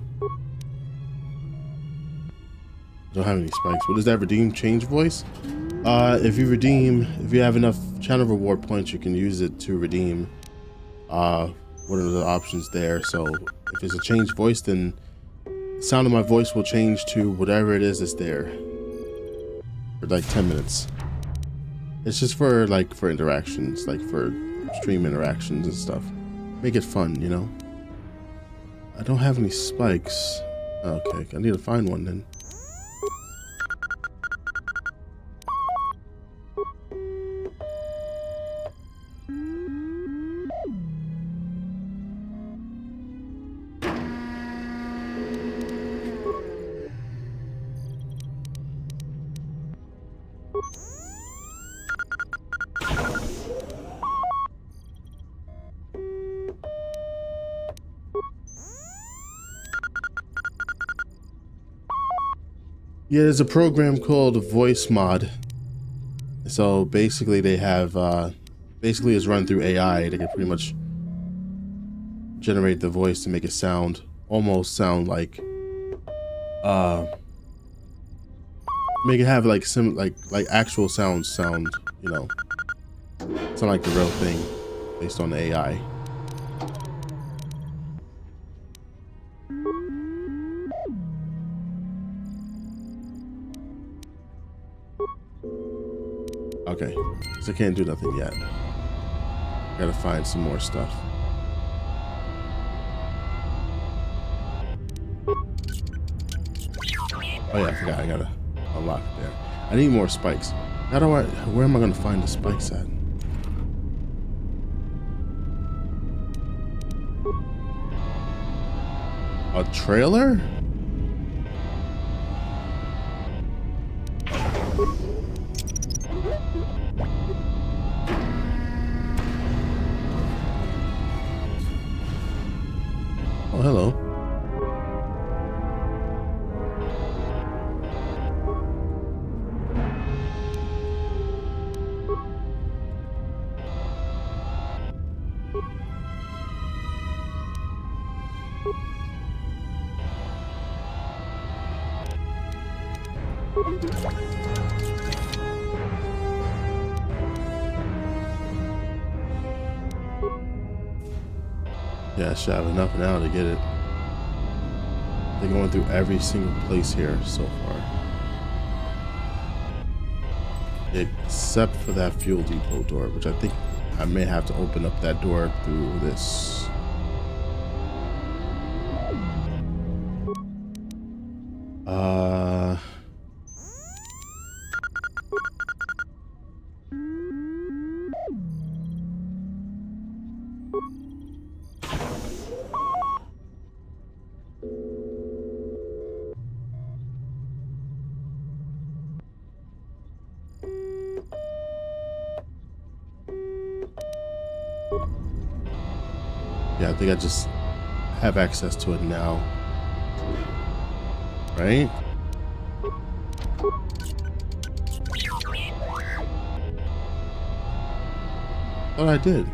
have any spikes. What does that redeem? Change voice? If you have enough channel reward points, you can use it to redeem one of the options there. So if it's a change voice, then the sound of my voice will change to whatever it is that's there for like 10 minutes. It's just for interactions, like for stream interactions and stuff. Make it fun, you know? I don't have any spikes. Okay, I need to find one then. Yeah, there's a program called Voice Mod. So basically they have, basically it's run through AI. They can pretty much generate the voice to make it sound, almost sound like, make it have like like actual sound, you know, sound like the real thing based on the AI. Okay, so I can't do nothing yet. Gotta find some more stuff. Oh yeah, I forgot. I gotta unlock it there. I need more spikes. How do I? Where am I gonna find the spikes at? A trailer? Oh, hello. Yeah, I should have enough now to get it. They're going through every single place here so far. Except for that fuel depot door, which I think I may have to open up that door through this. Yeah, I think I just have access to it now. Right? Thought I did.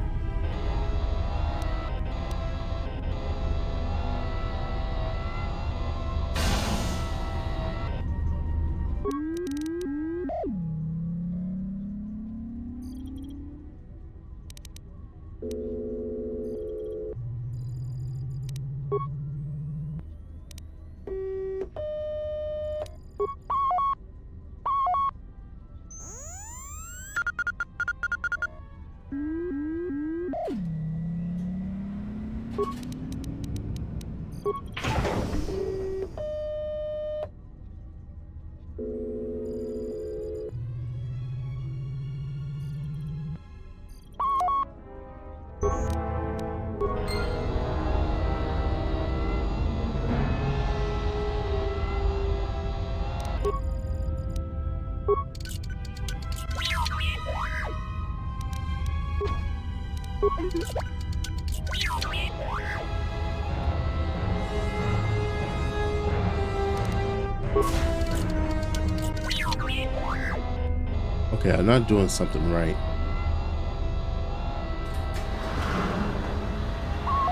Okay, I'm not doing something right.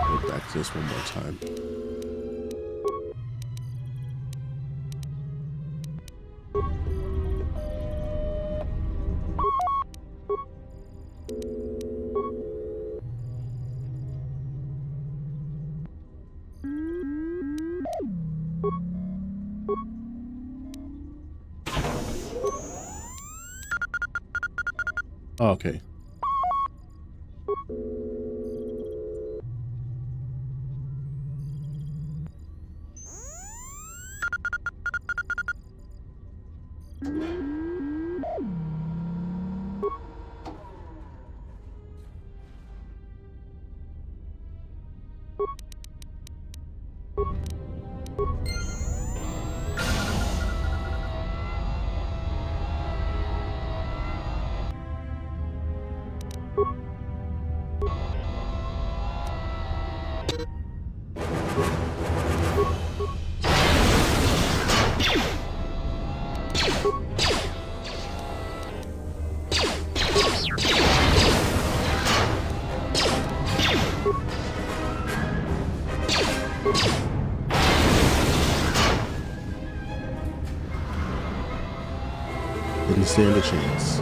Go back to this one more time. Okay. Didn't stand a chance.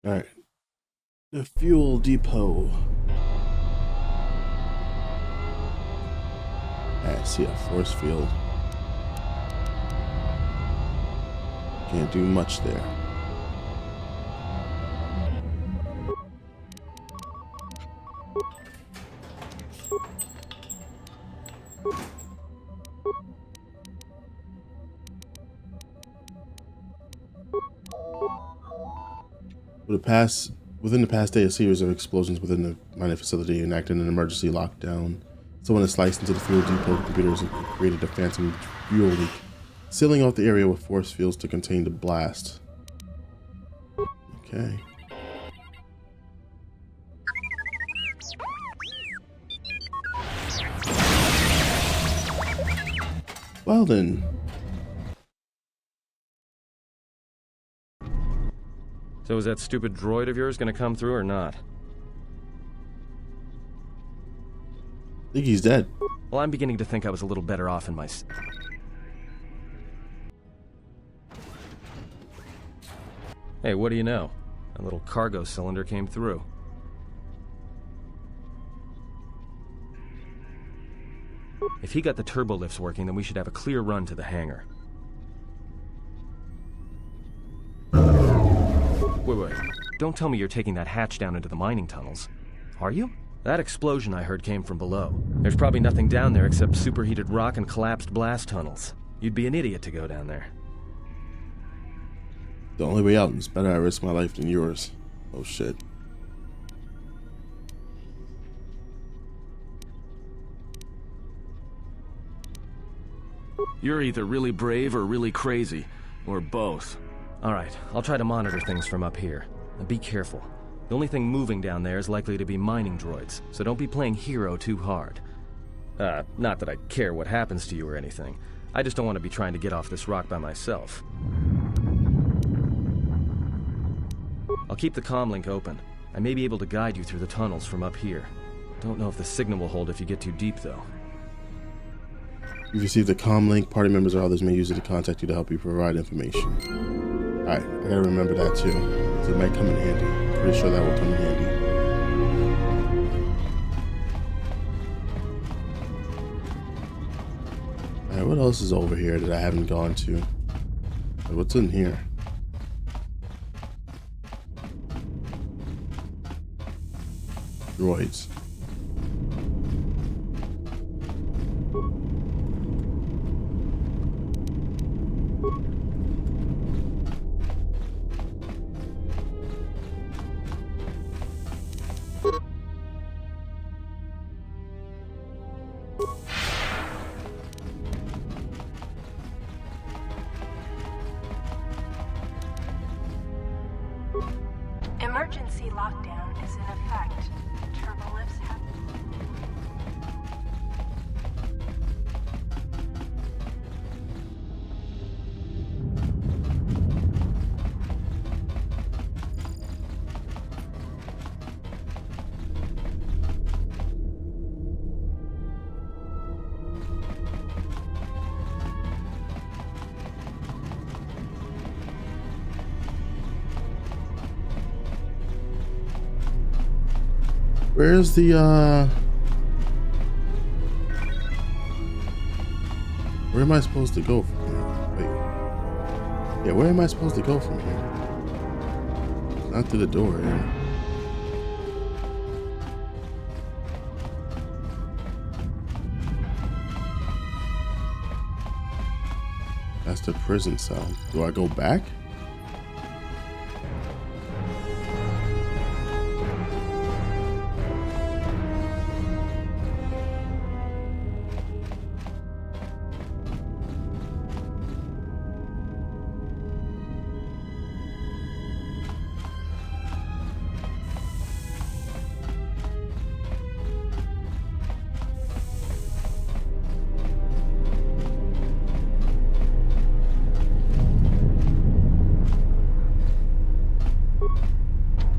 All right, the fuel depot. I see a force field. Can't do much there. Within the past day, a series of explosions within the mining facility enacted an emergency lockdown. Someone has sliced into the fuel depot computers and created a phantom fuel leak, sealing off the area with force fields to contain the blast. Okay. Well then. So is that stupid droid of yours gonna come through or not? I think he's dead. Well, I'm beginning to think I was a little better off in my... Hey, what do you know? A little cargo cylinder came through. If he got the turbo lifts working, then we should have a clear run to the hangar. Wait. Don't tell me you're taking that hatch down into the mining tunnels. Are you? That explosion I heard came from below. There's probably nothing down there except superheated rock and collapsed blast tunnels. You'd be an idiot to go down there. The only way out is better I risk my life than yours. Oh shit. You're either really brave or really crazy. Or both. Alright, I'll try to monitor things from up here. And be careful. The only thing moving down there is likely to be mining droids, so don't be playing hero too hard. Not that I care what happens to you or anything. I just don't want to be trying to get off this rock by myself. I'll keep the comlink open. I may be able to guide you through the tunnels from up here. Don't know if the signal will hold if you get too deep, though. You've received the comlink. Party members or others may use it to contact you to help you provide information. Alright, I gotta remember that too. So it might come in handy. Pretty sure that will come in handy. Alright, what else is over here that I haven't gone to? What's in here? Droids. Emergency lockdown is in effect. Turbo lifts have... Where's the, where am I supposed to go from here? Wait. Yeah, where am I supposed to go from here? Not through the door, yeah. That's the prison cell. Do I go back?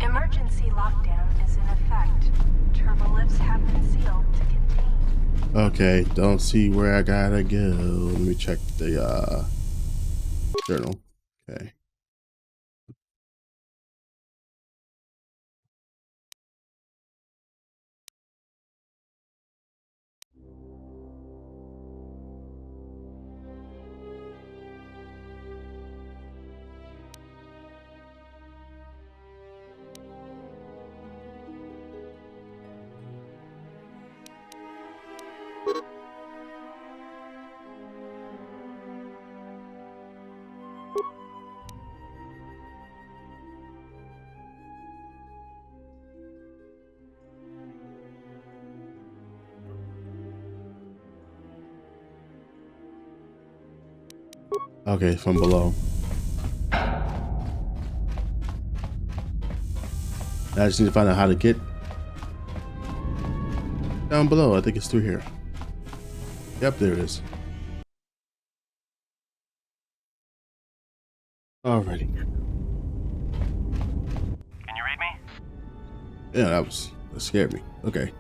Emergency lockdown is in effect. Turbolifts have been sealed to contain. Okay, don't see where I gotta go. Let me check the journal. Okay. Okay, from below. I just need to find out how to get down below. I think it's through here. Yep, there it is. Alrighty. Can you read me? Yeah, that scared me. Okay.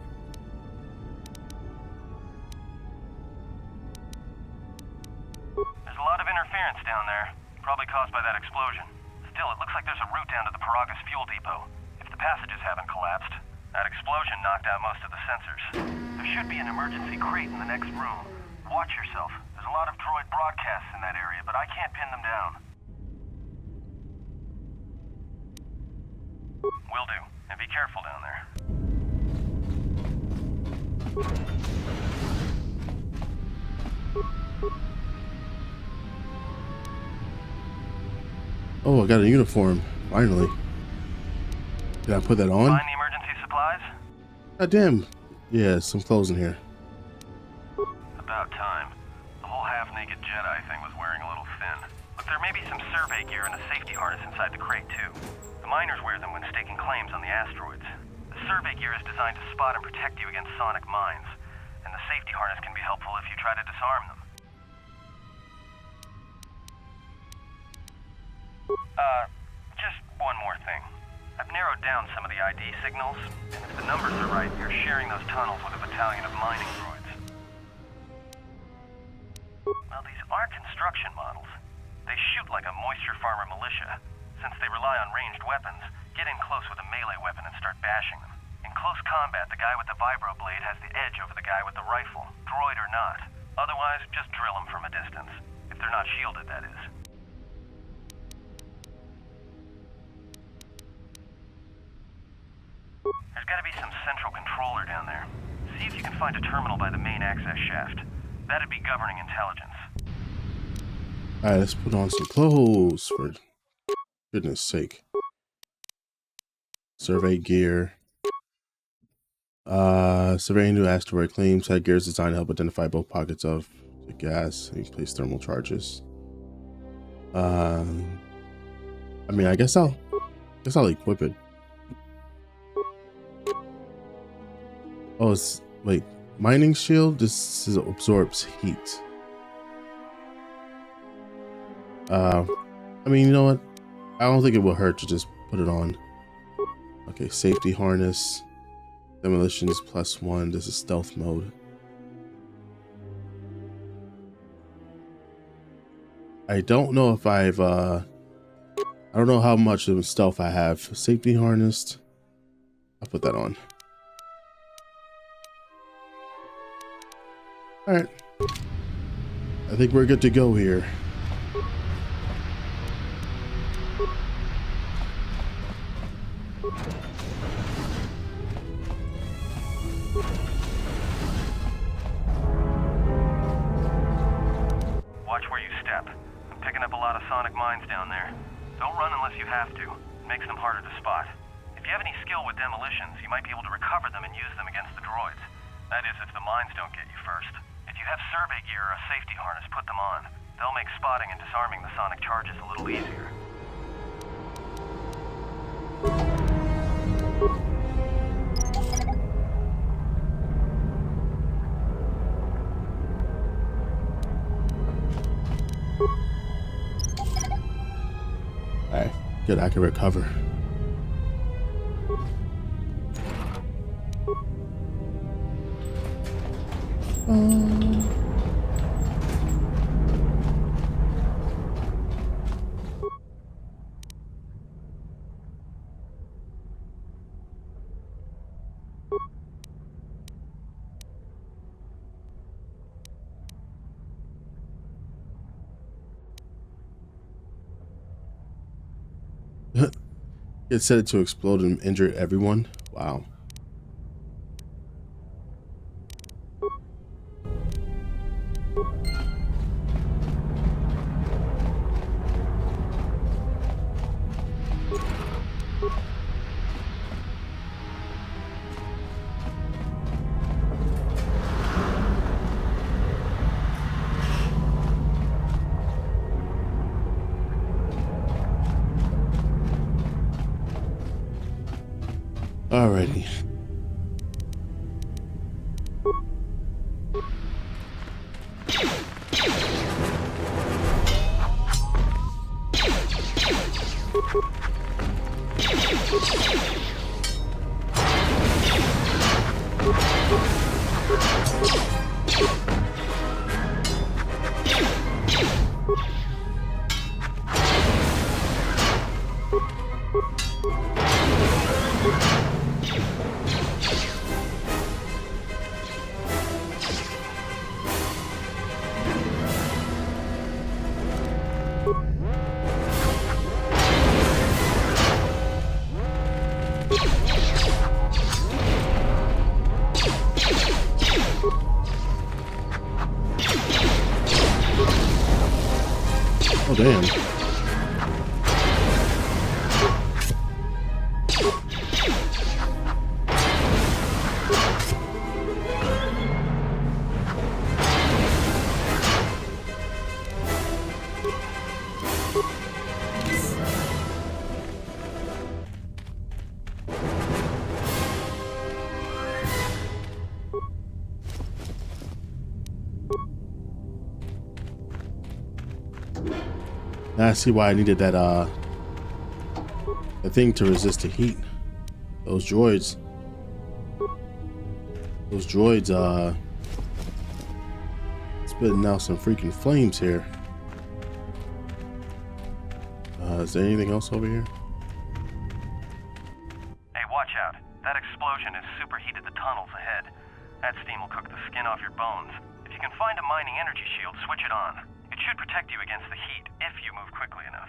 There's a lot of interference down there, probably caused by that explosion. Still, it looks like there's a route down to the Paragus fuel depot. If the passages haven't collapsed, that explosion knocked out most of the sensors. There should be an emergency crate in the next room. Watch yourself. There's a lot of droid broadcasts in that area, but I can't pin them down. Will do. And be careful down there. Oh, I got a uniform. Finally. Did I put that on? Find the emergency supplies? God damn. Yeah, some clothes in here. About time. The whole half-naked Jedi thing was wearing a little thin. But there may be some survey gear and a safety harness inside the crate, too. The miners wear them when staking claims on the asteroids. The survey gear is designed to spot and protect you against sonic mines. And the safety harness can be helpful if you try to disarm them. Just one more thing. I've narrowed down some of the ID signals, and if the numbers are right, you're sharing those tunnels with a battalion of mining droids. Well, these are construction models. They shoot like a moisture farmer militia. Since they rely on ranged weapons, get in close with a melee weapon and start bashing them. In close combat, the guy with the vibroblade has the edge over the guy with the rifle, droid or not. Otherwise, just drill them from a distance. If they're not shielded, that is. There's gotta be some central controller down there. See if you can find a terminal by the main access shaft. That'd be governing intelligence. Alright, let's put on some clothes for goodness sake. Survey gear. Surveying new asteroid claims. Head gear is designed to help identify both pockets of the gas and place thermal charges. I mean, I guess I'll equip it. Oh, it's wait, mining shield. This absorbs heat. I mean, you know what? I don't think it will hurt to just put it on. Okay, safety harness. Demolition is +1. This is stealth mode. I don't know if I don't know how much of stealth I have. Safety harness. I'll put that on. All right. I think we're good to go here. Watch where you step. Picking up a lot of sonic mines down there. Don't run unless you have to. It makes them harder to spot. If you have any skill with demolitions, you might be able to recover them and use them against the droids. That is, if the mines don't get you first. If you have survey gear or a safety harness, put them on. They'll make spotting and disarming the sonic charges a little easier. Alright, good, I can recover. It set it to explode and injure everyone. Wow. Alrighty. Oh, damn. Now I see why I needed that the thing to resist the heat. Those droids spitting out some freaking flames here. Is there anything else over here? Hey, watch out. That explosion has superheated the tunnels ahead. That steam will cook the skin off your bones. If you can find a mining energy shield, switch it on. It should protect you against the heat if you move quickly enough.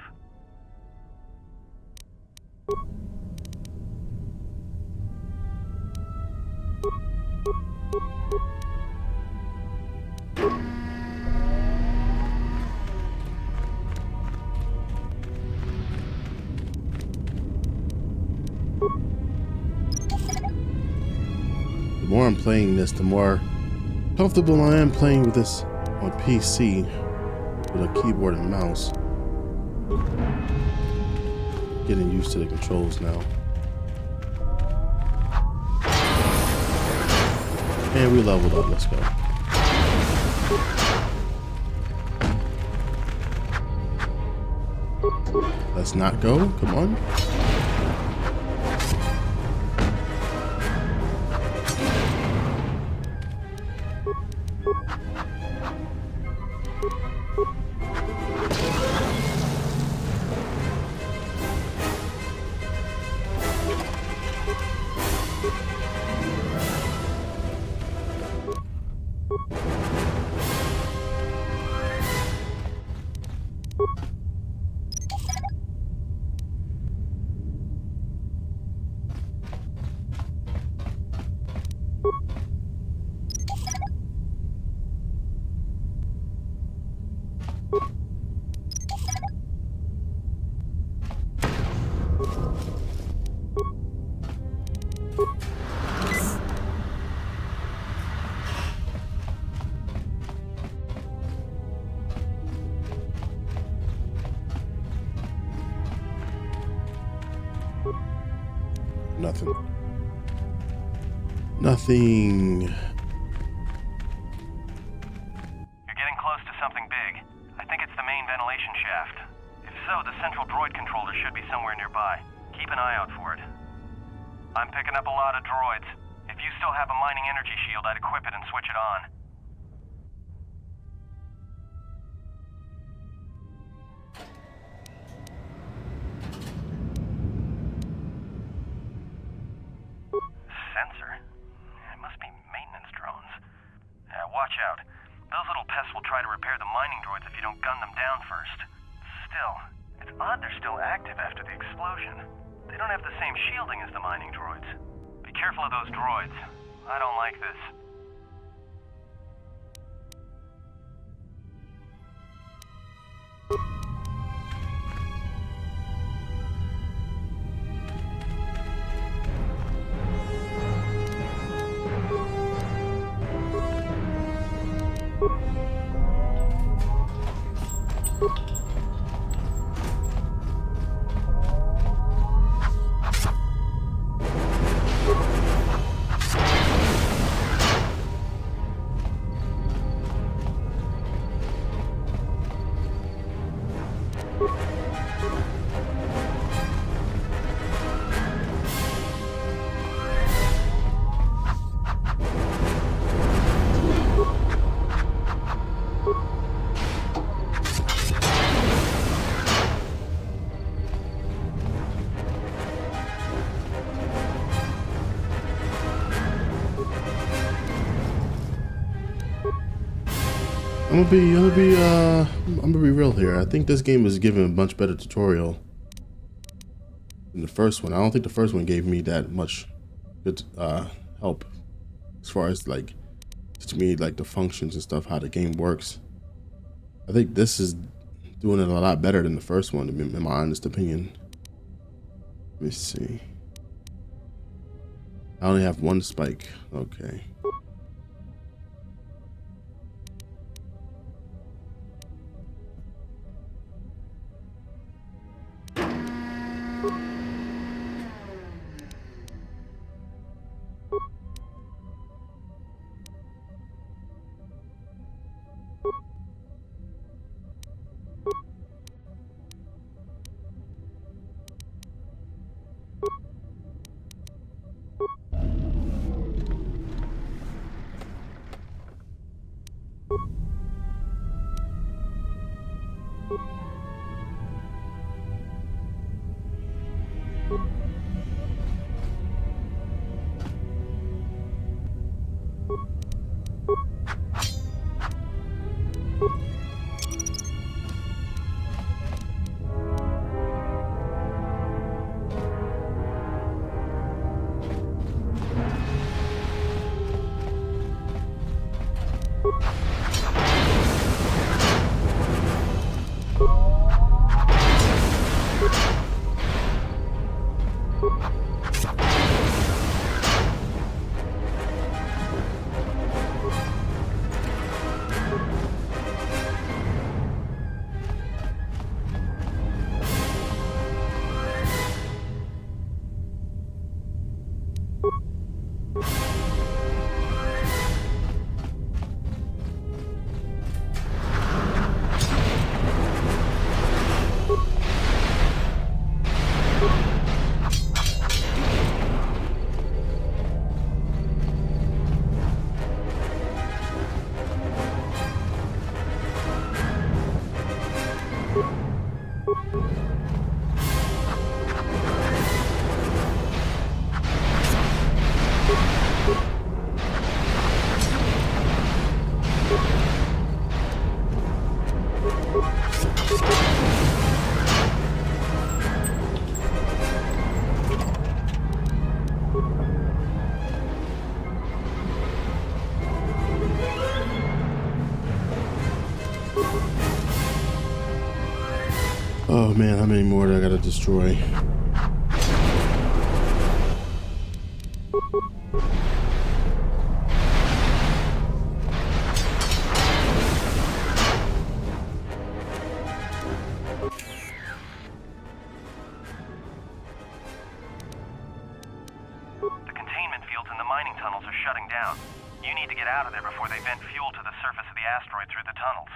The more I'm playing this, the more comfortable I am playing with this on PC with a keyboard and mouse. Getting used to the controls now. And we leveled up, let's go. Let's not go, come on. nothing. Nothing. You're getting close to something big. I think it's the main ventilation shaft. If so, the central droid controller should be somewhere nearby. Keep an eye out for it. I'm picking up a lot of droids. If you still have a mining energy shield, I'd equip it and switch it on. Sensor? It must be maintenance drones. Yeah, watch out. Those little pests will try to repair the mining droids if you don't gun them down first. Still, it's odd they're still active after the explosion. They don't have the same shielding as the mining droids. Be careful of those droids. I don't like this. I'm gonna be real here. I think this game is giving a much better tutorial than the first one. I don't think the first one gave me that much good help as far as like teaching me like the functions and stuff, how the game works. I think this is doing it a lot better than the first one, in my honest opinion. Let me see. I only have one spike. Okay. Oh man, how many more do I gotta destroy? get out of there before they vent fuel to the surface of the asteroid through the tunnels.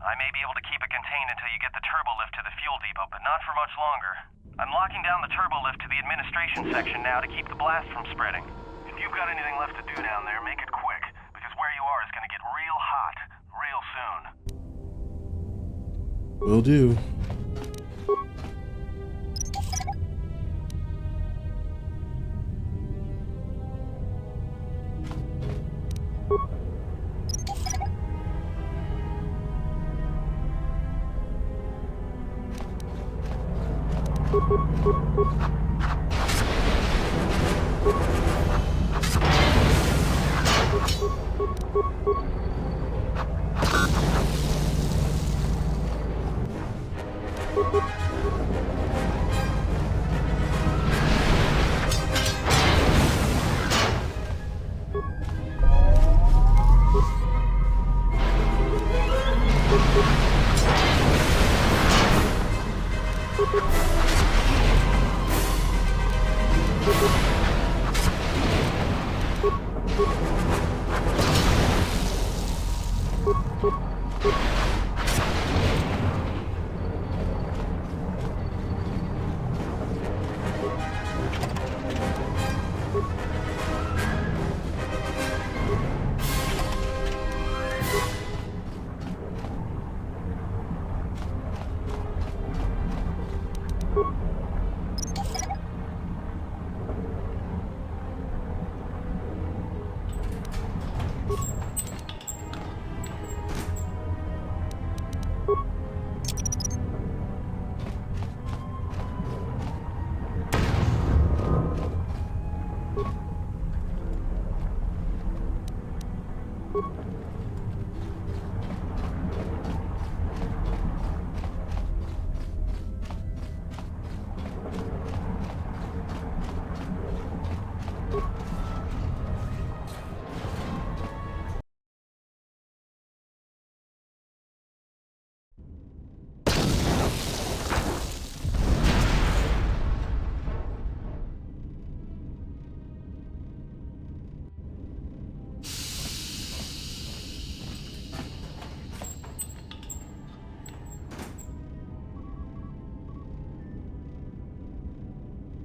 I may be able to keep it contained until you get the turbo lift to the fuel depot, but not for much longer. I'm locking down the turbo lift to the administration section now to keep the blast from spreading. If you've got anything left to do down there, make it quick, because where you are is going to get real hot real soon. Will do.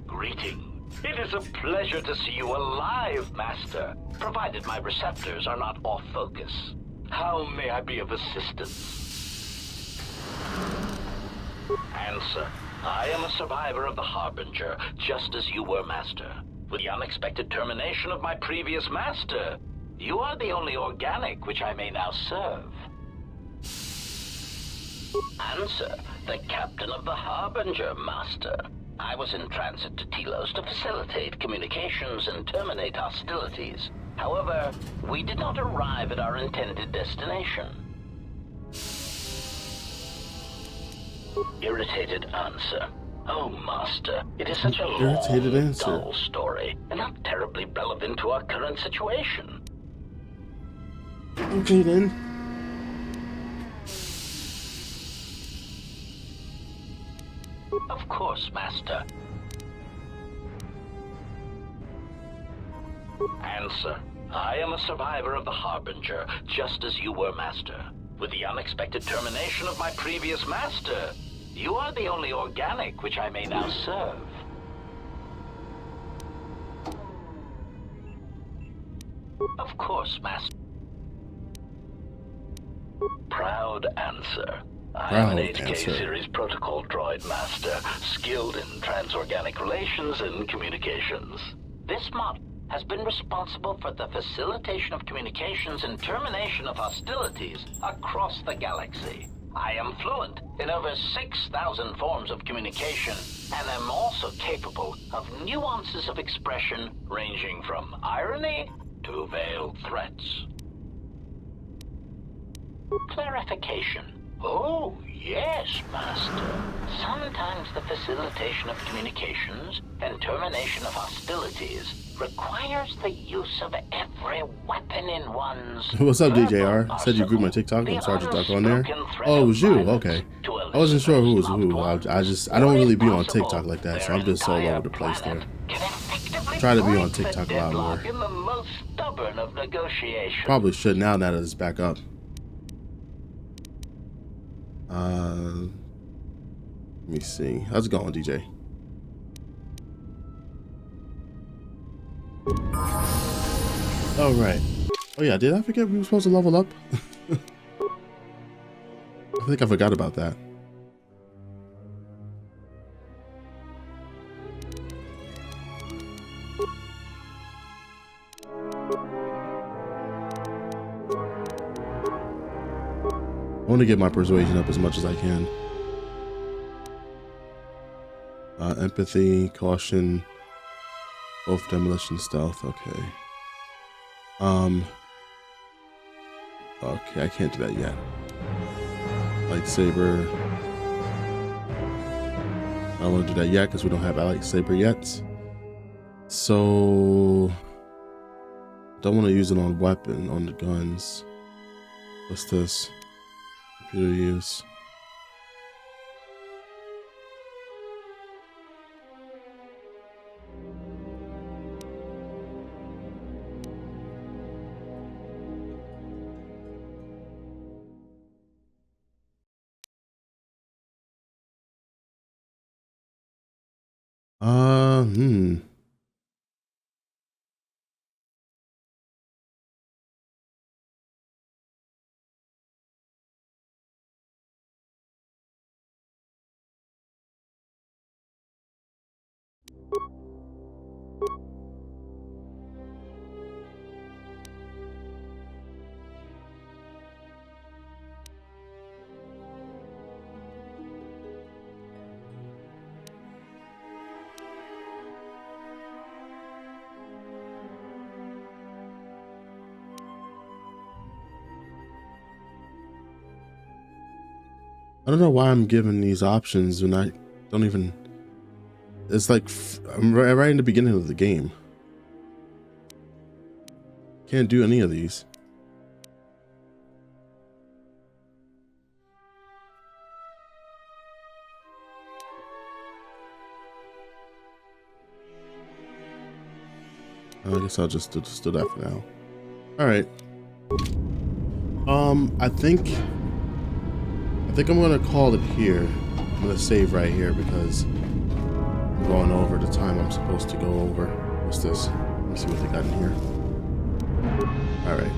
Greeting. It is a pleasure to see you alive, Master, provided my receptors are not off focus. How may I be of assistance? Answer. I am a survivor of the Harbinger, just as you were, Master. With the unexpected termination of my previous Master, you are the only organic which I may now serve. Answer. The Captain of the Harbinger, Master. I was in transit to Telos to facilitate communications and terminate hostilities. However, we did not arrive at our intended destination. Irritated answer. Oh, Master, it is such a Irritated long, answer. dull story, and not terribly relevant to our current situation. Okay then. Of course, Master. Answer. I am a survivor of the Harbinger, just as you were, Master. With the unexpected termination of my previous Master, you are the only organic which I may now serve. Of course, Master. Proud answer. I am an 8K series protocol droid master, skilled in transorganic relations and communications. This mod has been responsible for the facilitation of communications and termination of hostilities across the galaxy. I am fluent in over 6,000 forms of communication, and am also capable of nuances of expression ranging from irony to veiled threats. Clarification. Oh, yes, Master. Sometimes the facilitation of communications and termination of hostilities requires the use of every weapon in one's... What's up, DJR? Said you grew my TikTok. I'm Sergeant Duck on there. Oh, it was you. Okay. I wasn't sure who was who. I don't really be on TikTok like that, so I'm just all over the place there. Can effectively try to be on TikTok a lot more. In the most stubborn of negotiations. Probably should now that it's back up. Let me see. How's it going, DJ? All right. Oh yeah, did I forget we were supposed to level up? I think I forgot about that. I want to get my persuasion up as much as I can. Empathy, caution, both demolition, stealth. Okay. Okay, I can't do that yet. Lightsaber. I don't want to do that yet because we don't have a lightsaber yet. So, don't want to use it on weapon, on the guns. What's this? Computer use. I don't know why I'm given these options when I don't even. It's like I'm right in the beginning of the game. Can't do any of these. I guess I'll just do that for now. All right. I think I'm gonna call it here. I'm gonna save right here because I'm going over the time I'm supposed to go over. What's this? Let me see what they got in here. All right.